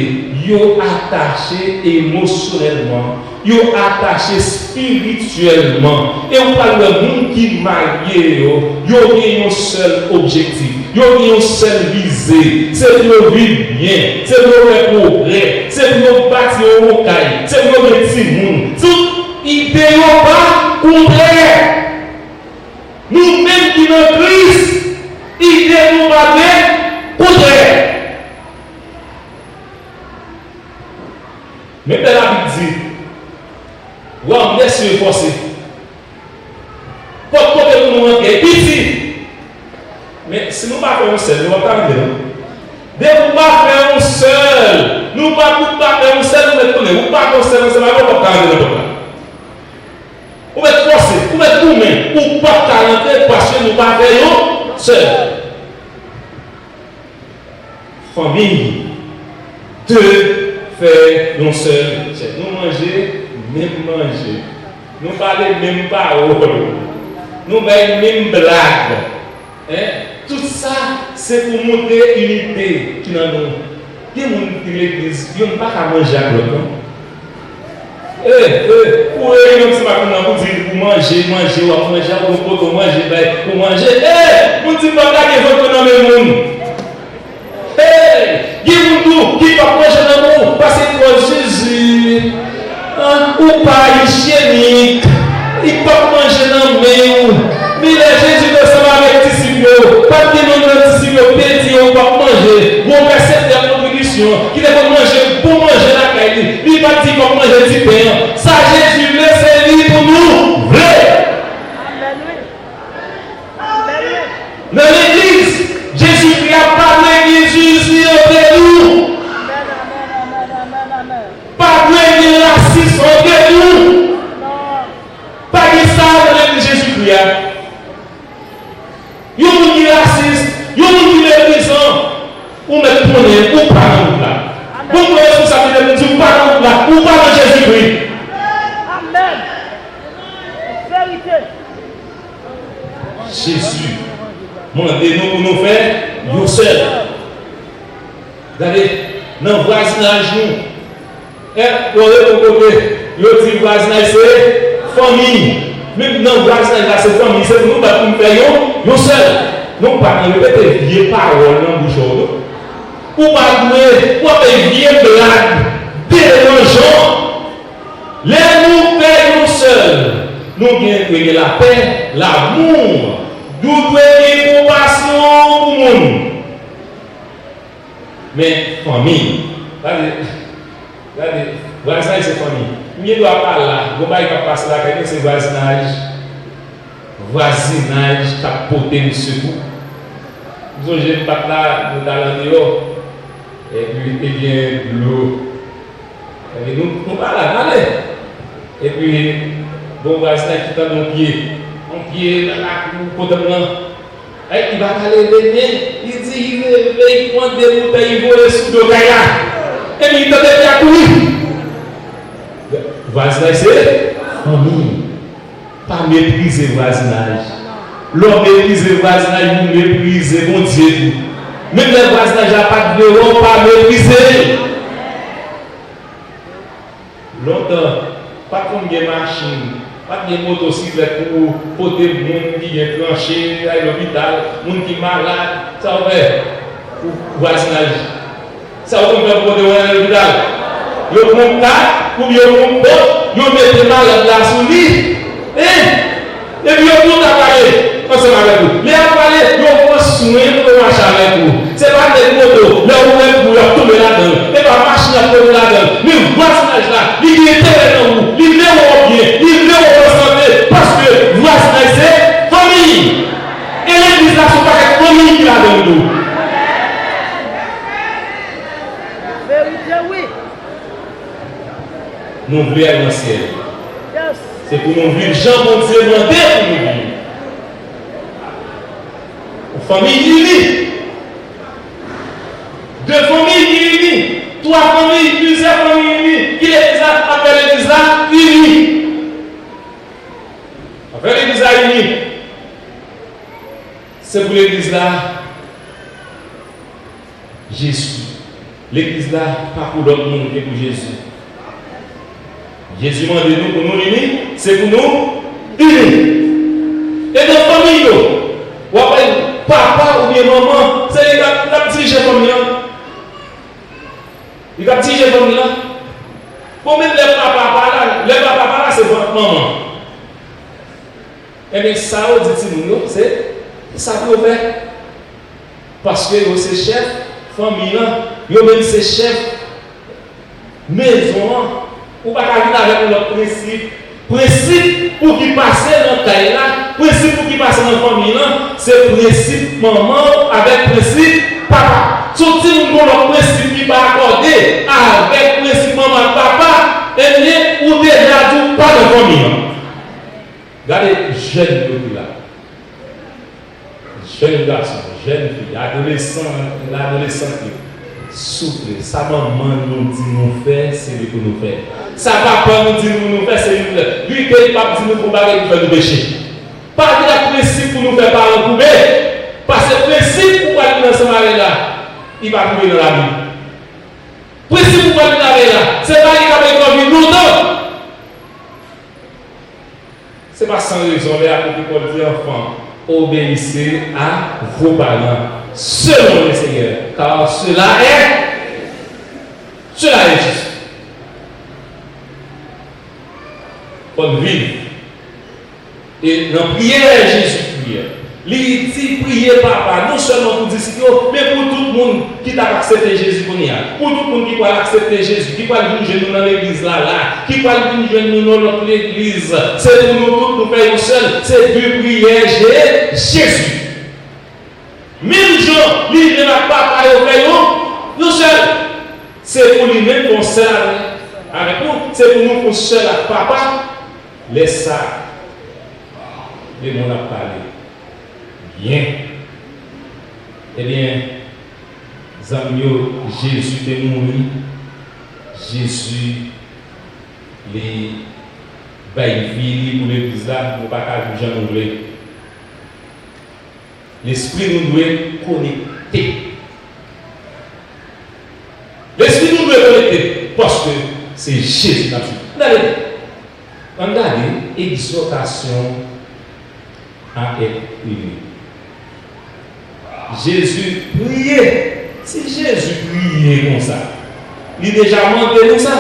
yo attaché émotionnellement, yo attaché spirituellement. Et on parle de monde qui marié yo ont un seul objectif, yo ont une seule visée, c'est pour vivre bien, c'est pour faire progrès, c'est pour bâtir au montagne, c'est pour mettre petit monde. Tout idée pas contraire. Nous-mêmes qui nous Christ, idée nous pas contraire. Mais la Bible dit, ouais, on est sur forcé. Pour que nous manquons, ici. Mais si nous ne faisons pas seul, nous ne vamos pas arriver. Dès que nous ne faisons pas seul, nous ne faisons pas seul, nous ne faisons pas seul, nous ne faisons pas seul, nous ne faisons pas Ou mettre forcé, ou mettre nous-mêmes, ou pas talenté parce que nous ne pas faire seul. Famille, deux faire non seul. Nous manger, même manger. Nous parler même paroles. Nous faire même blague. Tout ça, c'est pour montrer l'unité qui dans nous. Qui est l'église, il n'y a pas qu'à manger à l'autre. Pour eux, même si vous manger, pour manger. Vous dites pas que vous dans le monde. Dis-vous qui va manger dans le monde, parce que Jésus, ou pas hygiénique, il peut manger dans le monde. Mais Jésus de ça avec les disciples, pas que nos disciples pédient, on va manger, ou on va cette contribution, qui devait manger pour manger la caille. Il va dire qu'on mange du pain. Ça, Jésus laisse lui pour nous. Vrai. Dans l'église, Jésus n'a pas de l'église ici au nous. Pas de racisme au nous. Pas de ça dans l'église Jésus-Christ. Il y a des gens qui sont racistes, il y a des gens qui sont méprisants, ou mettre tourner, ou pas dans là. Vous pouvez responsabiliser de dire, pas dans là, ou pas dans Jésus-Christ. Amen. Vérité. Jésus, demandez-nous pour nous faire, nous seuls. Regardez, dans le voisinage, nous, le dit voisinage, c'est famille. Même dans le voisinage, c'est famille, c'est pour nous faire nous seuls. Nous pas répéter vieilles paroles dans le bouchon. Ou pas jouer, ou pas vieilles blagues, dérangeants. Les nous faisons nous seuls. Nous gagnons la paix, l'amour, nous devons compassion pour le monde. Mais famille, regardez, voisinage c'est famille. Il ne doit pas là, il ne doit pas passer là, quelqu'un c'est voisinage qui a porté le secours. Nous avons un pas là, nous allons dehors, et puis il y a de l'eau. Et nous pas là, allez. Et puis, bon voisinage qui est dans mon pied dans la cour, il va aller venir, il dit, il prend des bouteilles, il vole sous le kayak. Et puis il t'a dit à courir. Voisinage, c'est famille. Pas mépriser le voisinage. L'homme méprise le voisinage, vous méprisez mon Dieu. Même le voisinage n'a pas de vélo, pas mépriser. Longtemps, pas comme des machines, pas de motocyclettes pour porter le monde qui est tranché à l'hôpital, le monde qui est malade, ça va faire voisinage. Ça va faire pour porter à l'hôpital. Yo prend 4 ou yo prend pot, yo mette malade là sous lit. Et puis yo tout appareil ensemble avec vous. Les appareils yo prend soin pour marcher avec vous. C'est pas des motos, là où vous pouvez tomber là-dedans. Et pas machine à tomber là-dedans. Mais voisinage là, il est dans vous, il est au bien, il est au santé parce que voisinage c'est famille. Et l'église là sont pas une famille qui là dans nous. Nous voulons aller dans le ciel. C'est pour nous vivre. Jean, mon Dieu, demandé pour nous vivre. Une famille unie. 2 familles unies. 3 familles, plusieurs familles unies. Qui est ça? Appelle l'église là unie. Appelle l'église là unie. C'est pour l'église là Jésus. L'église là, pas pour l'autre monde, mais pour Jésus. Jésus m'a dit nous pour nous unis, c'est pour nous unis. Et dans la famille, ou après papa ou bien maman, c'est les petits jeunes famille. Les petits jeunes famille. Pour mettre les papa là, c'est votre maman. Et bien ça, on dit c'est ça qu'on fait. Parce que c'est chef famille, même c'est chef maison. Ou pas venir avec notre principe. Principe pour qui passe dans la taille là, principe pour qui passe dans la famille là, c'est principe maman avec principe papa. Surtout nous avons le principe qui va accorder avec principe maman papa, et bien ou déjà tout pas de famille. Regardez, jeune qui là. Jeune garçon, jeune fille, adolescent, l'adolescent qui souple. Ça maman nous dit nous faire, c'est lui que nous faire. Ça papa nous dit nous faire, c'est lui que nous faire. Lui qui pas dit nous pour bagarrer pour faire nous pécher. Pas de principe pour nous faire parler pour parce que le principe pour aller dans ce mariage-là, il va trouver dans la vie. Le principe pour aller dans la vie là, c'est pas qu'il va vivre longtemps. Ce n'est pas sans raison, mais à côté de dire enfants, obéissez à vos parents selon le Seigneur, car cela est juste. Pour vivre. Et dans la prière, Jésus prie. Il dit prier papa, non seulement pour disciples, mais pour tout le monde qui t'a accepté Jésus pour nous. Pour tout le monde qui va accepter Jésus, qui va venir dans l'église là, qui va venir dans notre église. C'est pour nous tous nous faire seul, c'est de prier Jésus. Même gens, lui, ne va pas faire nous seuls. C'est pour lui-même qu'on sert avec nous, c'est pour nous qu'on sert avec papa. Laisse ça. Et on a parlé. Bien. Eh bien, Zamio, Jésus est mort. Jésus, les baillis pour l'église là, nous ne pouvons pas faire nous. L'esprit nous doit connecter. L'esprit nous doit connecter parce que c'est Jésus. Regardez, exhortation à être unis. Jésus priait. Si Jésus priait comme ça, il a déjà demandé nous ça.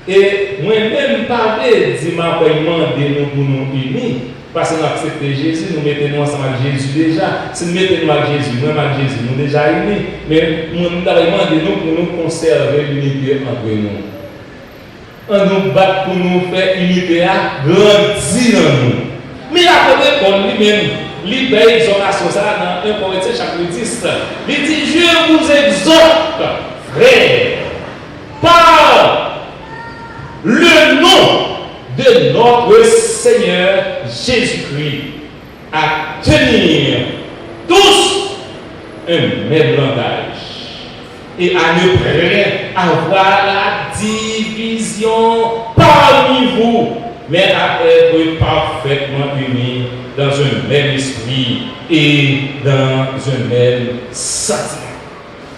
Et moi-même, pas dit m'a demandé nous pour nous unir. Parce que nous acceptons Jésus, nous mettons ensemble avec Jésus déjà. Si nous mettons avec Jésus, nous avec Jésus, nous déjà unis. Mais nous avons demandé nous pour nous conserver l'unité entre nous. On nous bat pour nous faire unité à grandir dans nous. Mais à côté de lui-même, il y a exhortation ça dans 1 Corinthiens chapitre 10. Il dit, je vous exhorte, frères, par le nom de notre Seigneur Jésus-Christ, à tenir tous un même langage et à ne pas avoir la division parmi vous, mais à être parfaitement unis dans un même esprit et dans un même sentiment.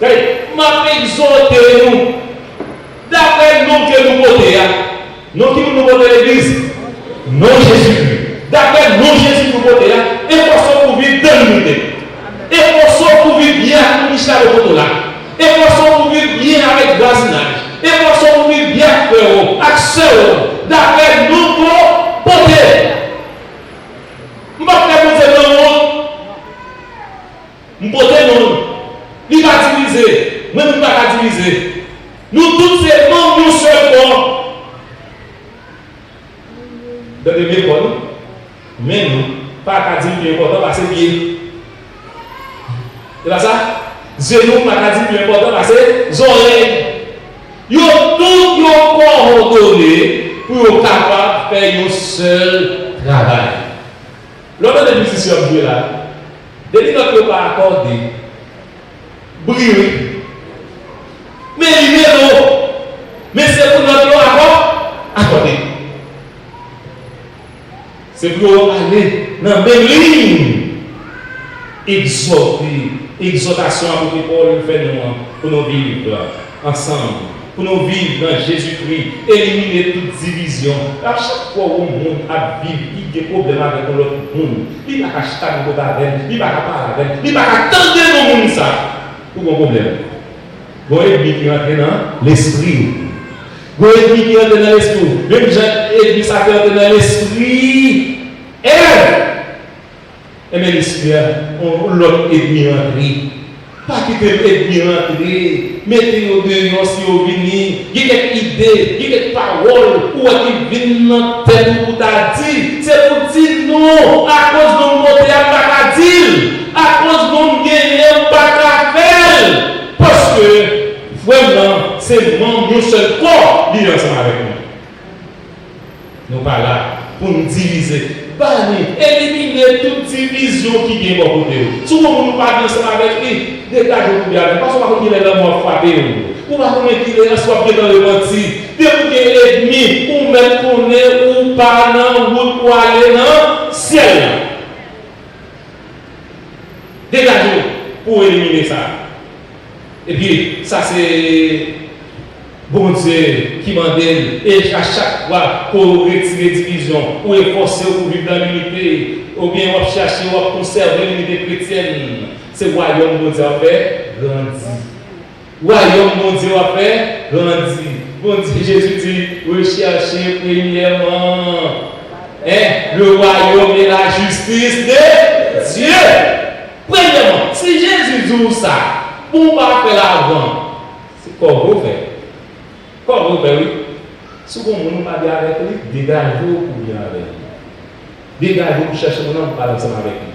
Je exhorté nous, d'après nous que nous votons, nous qui nous votons l'église, non Jésus-Christ. D'après nous Jésus nous votons, et pour pour vivre dans l'unité. Et pour vivre bien avec Michel de Potola. Et pour vivre bien avec voisinage. Et pour vivre bien avec sœur. D'après nous pour porter. Je ne vais pas vous dire non. Je ne vais pas diviser. Moi, je ne vais pas diviser. Nous tous ces membres, nous seul corps. Dans les mécodes, mais nous, pas qu'à dire plus important parce que pied. C'est pas ça? Genou, pas qu'à dire plus important parce que oreilles. Ils ont tout coordonné pour être capable de faire un seul travail. L'autre des musiciens jouent là, dès que nous ne pas accordé, briller. Mais il est là. Mais c'est pour notre accord accordé. C'est pour aller dans la même ligne. Exhortation à vous Paul fait nous pour nous vivre ensemble, pour nous vivre dans Jésus-Christ, éliminer toute division. À chaque fois où le monde a vécu, il y a des problèmes avec l'autre monde. Il va acheter un peu avec, il va parler avec, il va attendre le monde ça. Pour un problème. Vous voyez, qui rentre dans l'esprit. Vous voyez, qui rentre dans l'esprit. Même Jean-Élie, ça fait entrer dans l'esprit. Et bien, l'esprit, l'autre ennemi rentré. Pas quitter l'ennemi rentré. Mettez-vous dehors si vous venez. Il y a quelques idées, il y a quelques paroles ou qui viennent dans tête pour t'a dit. C'est pour dire non, à cause de mon côté, à pas dire. À cause de mon gagner, pas faire. Parce que, vraiment, c'est mon seul corps qui est ensemble avec nous. Nous pas là pour nous qui est bon côté. Souvent, nous parlons ensemble avec lui, dégagez vous bien, parce qu'on va qu'il est là, moi, frappé. Ou pas qu'on qu'il est là, soit bien dans le menti. Dès que vous êtes ennemi, ou même qu'on est, ou pas, non, ou pour aller dans le ciel. Dégagez pour éliminer ça. Et puis, ça c'est bon Dieu qui m'a dit, et à chaque fois pour retirer division, pour efforcer pour vivre dans l'unité, ou bien on chercher, on conserver l'unité chrétienne, c'est le royaume de Dieu a fait grandir. Royaume de Dieu a fait grandir. Bon Dieu, Jésus dit, recherchez premièrement le royaume et la justice de Dieu. Premièrement, si Jésus dit ça, pour ne pas faire l'avant, c'est quoi vous faites? Quoi vous faites, oui? Souvent, on ne parle pas avec lui, dégagez-vous pour bien avec lui. Dégagez-vous pour chercher mon nom pour parler ensemble avec lui.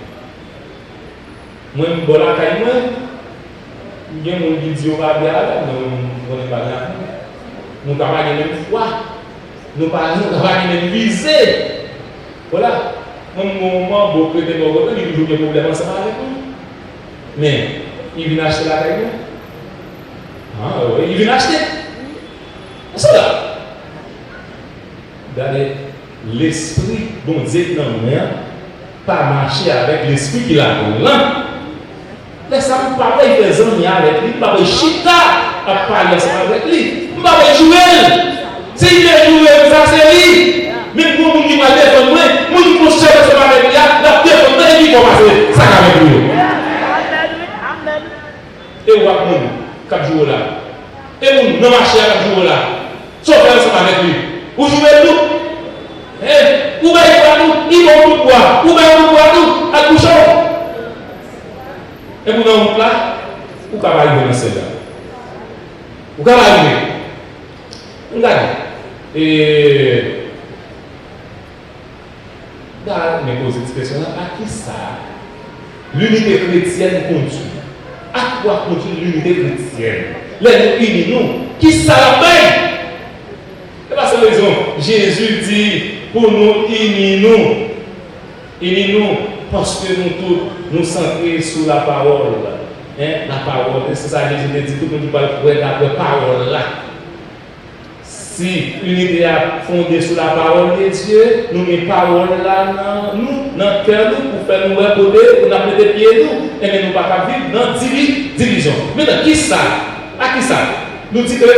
Moi, je suis là, il y a des gens qui disent qu'on va bien avec nous, on ne parle pas. Nous n'avons pas la même foi, nous n'avons pas la même visée. Voilà. Un moment, beaucoup de gens qui ont des problèmes ensemble avec nous. Mais, ils viennent acheter la taille. Ah oui, ils viennent acheter. C'est là. Regardez, l'esprit, bon Dieu, non, pas marcher avec l'esprit qu'il a pour là. Laissez-moi parler, il fait amis avec lui, il va chita à parler avec lui. Il va jouer. S'il est joué, ça c'est lui. Même pour nous qui va défendre, nous qui pouvons chercher avec lui, la défendre, et qui va passer ça avec lui. Et on va prendre 4 jours là. Et on va marcher à 4 jours là. Sauf ensemble avec lui. Vous jouez tout. Vous voyez quoi nous? Ils vont tout boire. Vous voyez quoi nous? À coucher. Et vous n'avez pas là. Vous pouvez arriver dans celle-là. Vous pouvez arriver. Regardez. Et. Là, je me pose cette question-là. À qui ça? L'unité chrétienne continue. À quoi continue l'unité chrétienne? Les unis, nous. Qui ça la paye? C'est pas cette raison. Jésus dit pour nous unir nous, parce que nous tous nous centrons sur la parole. La parole, c'est ça que Jésus dit, tout le monde parle pour la parole là. Si l'unité est fondée sur la parole de Dieu, nous mettons la parole là dans le cœur pour faire nous récolter, pour nous mettre des pieds nous, et nous ne pouvons pas vivre dans division. Maintenant, qui ça? À qui ça? Nous disons que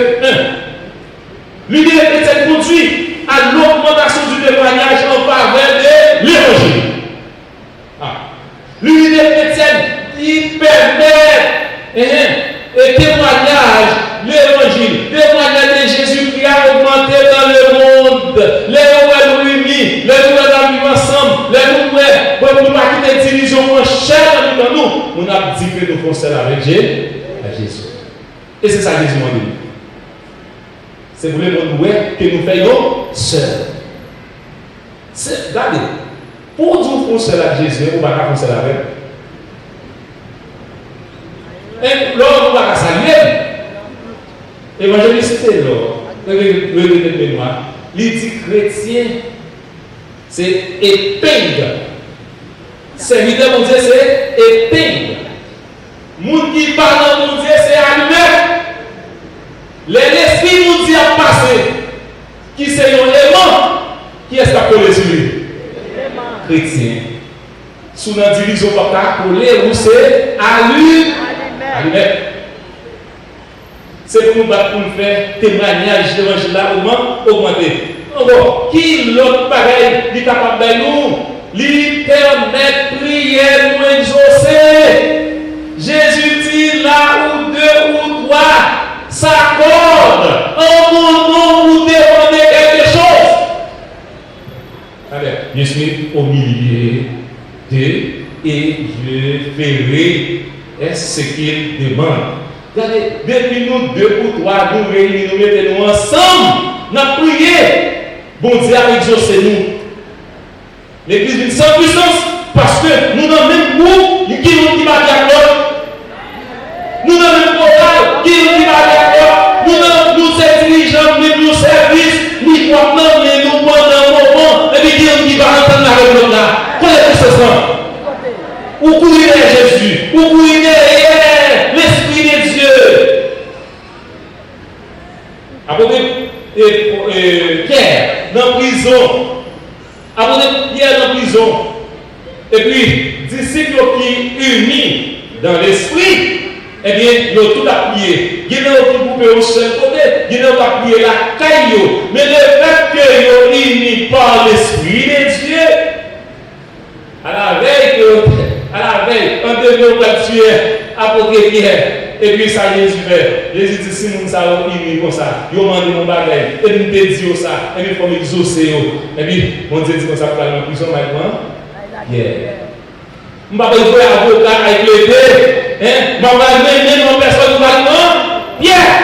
l'unité chrétienne conduit à l'augmentation du témoignage en faveur de l'évangile. L'unité chrétienne qui permet le témoignage, l'évangile, le témoignage de Jésus qui a augmenté dans le monde. Les nous unis, les nous vivre ensemble, les nous pour nous pas quitter division chère dans nous. On a dit que nous faisons cela avec Jésus. Et c'est ça que Jésus m'a dit. C'est pour le monde que nous faisons seuls. Regardez, pour nous faire cela avec Jésus, on ne va pas faire cela avec. Et l'homme on va saluer. Évangéliste, le mémoire, il dit chrétien, c'est épingle. Serviteur, mon Dieu, c'est épingle. Moun qui parle, mon Dieu, c'est allumé. L'esprit nous dit à passer. Qui c'est un élément qui est appelé sur lui? Chrétien. Sous la division par coller ou c'est allumé. C'est pour nous battre pour nous faire témoignage de l'évangile là, augmenter. Encore, qui l'autre pareil, il est capable de nous, lui permettre de prier, nous exaucer. Jésus dit là où deux ou trois s'accordent en mon nom, vous demandez quelque chose. Allez, je suis au milieu d'eux et je ferai ce qu'il demande. Regardez, depuis nous deux ou trois, nous réunis, nous mettons ensemble, nous prions. Bon Dieu a exaucé nous. L'église vient sans puissance parce que nous avons même groupe qui nous va dire l'autre. Nous avons même chorale qui nous va dire l'autre. Nous avons nous ces dirigeants, nous services, nous croyons, mais nous pendant un moment, et puis qui va entendre la réunion là. Qu'est-ce que c'est ça? Ou derrière Jésus, ou courir derrière l'Esprit de Dieu. Apôtre Pierre dans la prison. Apôtre Pierre dans la prison. Et puis, disciples qui unis dans l'esprit, eh bien, ils ont tout appuyé. Ils ont tout coupé au seul côté. Ils ont appuyé la caillou. Mais le fait qu'ils sont unis par l'esprit de Dieu, à la veille, quand Dieu va tuer apôtre Pierre, et puis ça Jésus fait. Jésus dit, si nous sommes unis comme ça, ils ont demandé mon bagage, et nous te dit ça, et puis il faut m'exaucer. Et puis, mon Dieu dit comme ça, pour aller en prison maintenant. Pierre. Je ne vais pas jouer avocat avec l'épée. Je ne vais pas mener mon personne là-dedans. Pierre.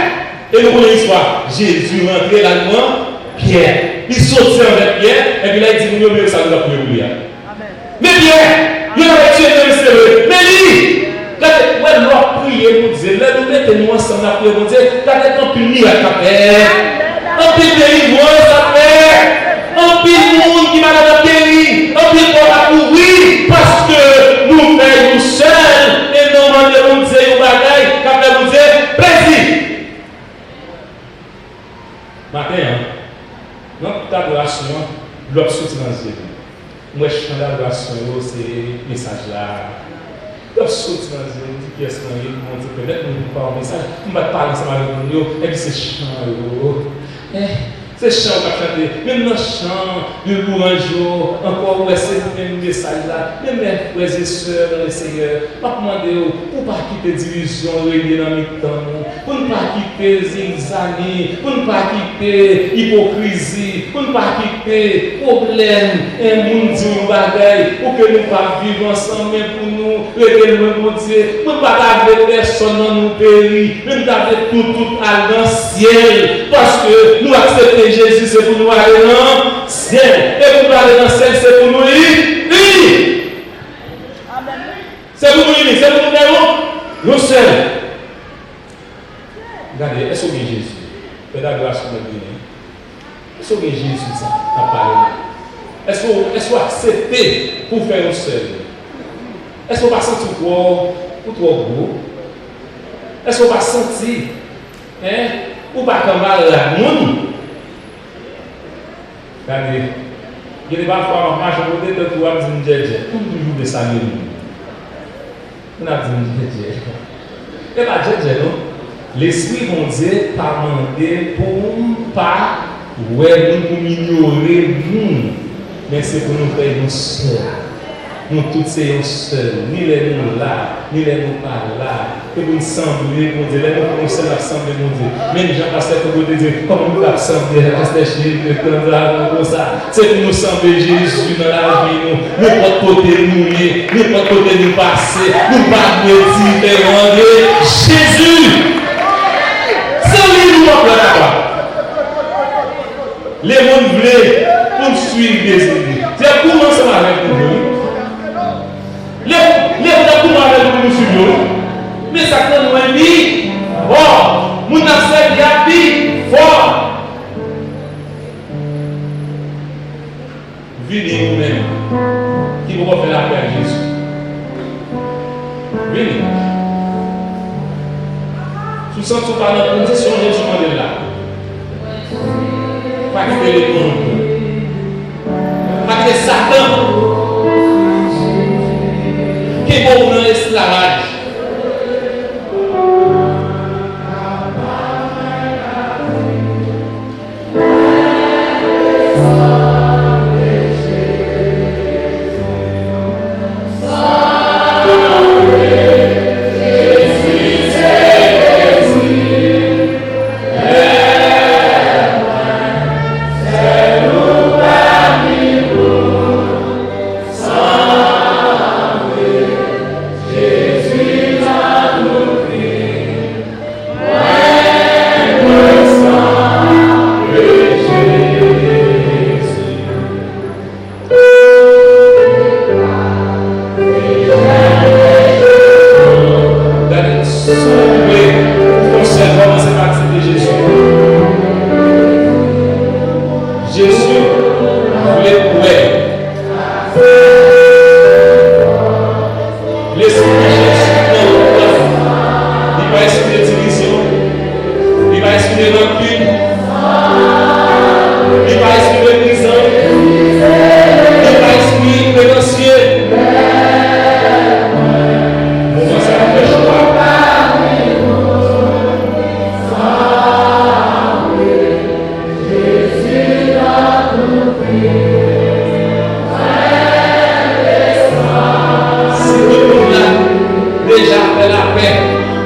Et nous connaissons l'histoire. Jésus rentré là-dedans. Pierre. Il sortit avec Pierre. Et puis là, il dit, nous, ça nous a pris. Mais Pierre, il a tué le sérieux. Mais lui, quand on a prié, nous disons, là, nous mettons ensemble à prier, nous disons, quand on punit à ta paix, on peut pays, moi, ça fait. Un pile monde qui m'a péri, un pile qu'on a courir parce que nous faisons seuls et nous demandons de nous bagaille, quand nous disons plaisir. Matin, notre adoration, l'autre sortie dans les yeux. Moi, je chante l'adoration, c'est message là. L'autre sortie dans les yeux, dit pièce dans les yeux, on dit peut-être nous pas un message, on va parler ensemble avec nous, et puis c'est chant. C'est chant qu'on a chanté, même dans le chant, de louange, encore, c'est le même message là, même mes frères et sœurs dans le Seigneur, je demande pour ne pas quitter division, réunion dans le temps, pour ne pas quitter zigzaging, pour ne pas quitter hypocrisie, pour ne pas quitter problème, un monde du bagaille, pour que nous ne pas vivre ensemble, mais pour nous, rester le même Dieu, pour ne pas garder personne dans nos pays, même garder tout à l'ancien, parce que nous acceptons Jésus, c'est pour nous aller dans le ciel. Et pour nous aller dans le ciel, c'est pour nous unis. C'est pour nous unis, c'est pour nous faire nous seuls. Regardez, est-ce que Jésus, fait la grâce pour nous bénir? Est-ce que Jésus ça a parlé? Est-ce que vous acceptez pour faire nous seuls? Est-ce que vous ne sentez pas trop gros? Est-ce que vous ne sentez ou pas comme la monde? Regardez, il y a des fois on marche à côté de toi, on dit on toujours de ça. On a dit et pas non. L'esprit mon Dieu t'a demandé pour pas pour ignorer nous, mais c'est pour nous faire nous seuls. Nous tous sommes seuls, ni les nous là, ni les nous pas là. Que vous semblez, mon Dieu, les nous sommes assemblés, mon Dieu. Même Jean-Pasteur, pour vous dire, comment nous assemblés, restez chez nous, comme ça. C'est pour nous sembler Jésus dans la vie, nous. N'importe côté nous, n'importe côté nous passer, nous pas nous différents de Jésus. C'est lui nous va là-bas. Les mondes voulaient nous suivre des idées. C'est pour nous ensemble avec nous. Les gens avec nous suivons, mais ça peut nous dire, oh, mon affaire y a dit fort. Venez nous-mêmes, qui vous faire la paix à Jésus. Venez. Sous sens par la condition, Jésus m'a là. Pas quitter les mondes. Pas quitter Satan. Qui est bon dans l'esclavage. Jesus. Il va exprimer division. Il va exprimer rancune. Il va exprimer prison. Il va exprimer pénitencier. Moment ça fait choix. Si tout le monde a déjà fait la paix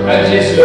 à Jésus,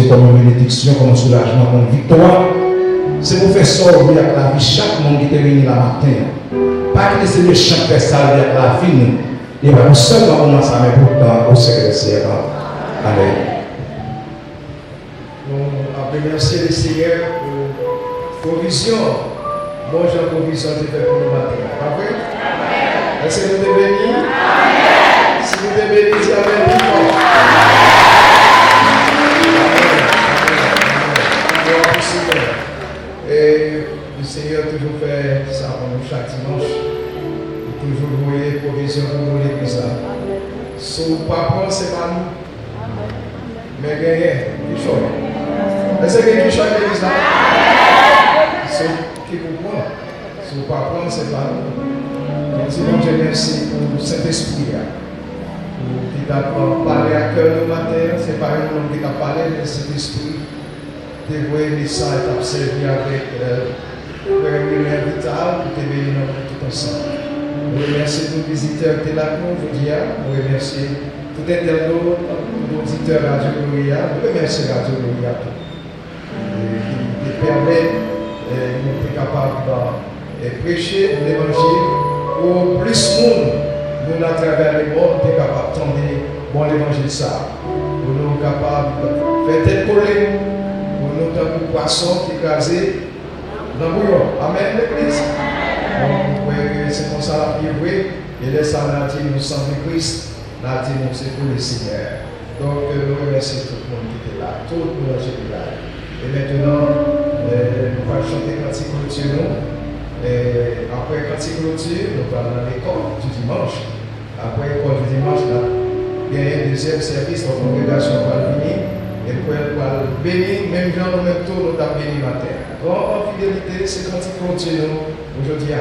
Comme une bénédiction, comme un soulagement, comme une victoire, c'est pour faire sortir la vie chaque monde qui est venu la matin. Pas que c'est le chant fait ça avec la vie, il va nous seulement commencer à mettre pourtant au secret du ciel. Amen. Nous remercions le Seigneur pour provision. Bon, j'ai provision de faire pour nous matin. Pas vrai? Est-ce que vous êtes bénis? Si vous êtes bénis, c'est avec nous. Et le Seigneur toujours fait ça pour nous chaque dimanche. Il toujours voyé provision pour nous l'église. Son papa, c'est pas nous. Mais gagné, qui choque. Est-ce que qui choque l'église là? C'est qui comprend. Son papa, c'est pas nous. Nous Dieu merci pour le Saint-Esprit. Qui t'a parlé à cœur le matin, c'est pas un homme qui t'a parlé, mais le Saint-Esprit. Tu vois les messages, tu as servi avec Frère William Vital, pour te bénir tout ensemble. Nous remercions tous les visiteurs qui étaient là pour nous aujourd'hui. Nous remercions tout internaute, tous les auditeurs Radio Gloria. Nous remercions Radio Gloria qui permet de nous être capables de prêcher l'évangile pour plus de monde. Nous, à travers les mondes, nous sommes capables d'entendre bon l'évangile ça. Nous sommes capables de faire tête collée. Nous sommes comme un poisson qui est écrasé dans le bouillon. Amen, l'Église. Donc, c'est comme ça la prière. Et laisse à dit nous sommes Christ. Nous dit nous c'est pour le Seigneur. Donc, nous remercions tout le monde qui était là. Tout le monde qui était là. Et maintenant, nous allons chanter cantique clôture. Et après cantique clôture, nous allons dans l'école du dimanche. Après l'école du dimanche, là, il y a un deuxième service, notre congrégation va venir. Et nous allons bénir, même gens, nous même tour, nous allons bénir matin. Donc, en fidélité, c'est cantique clôture aujourd'hui.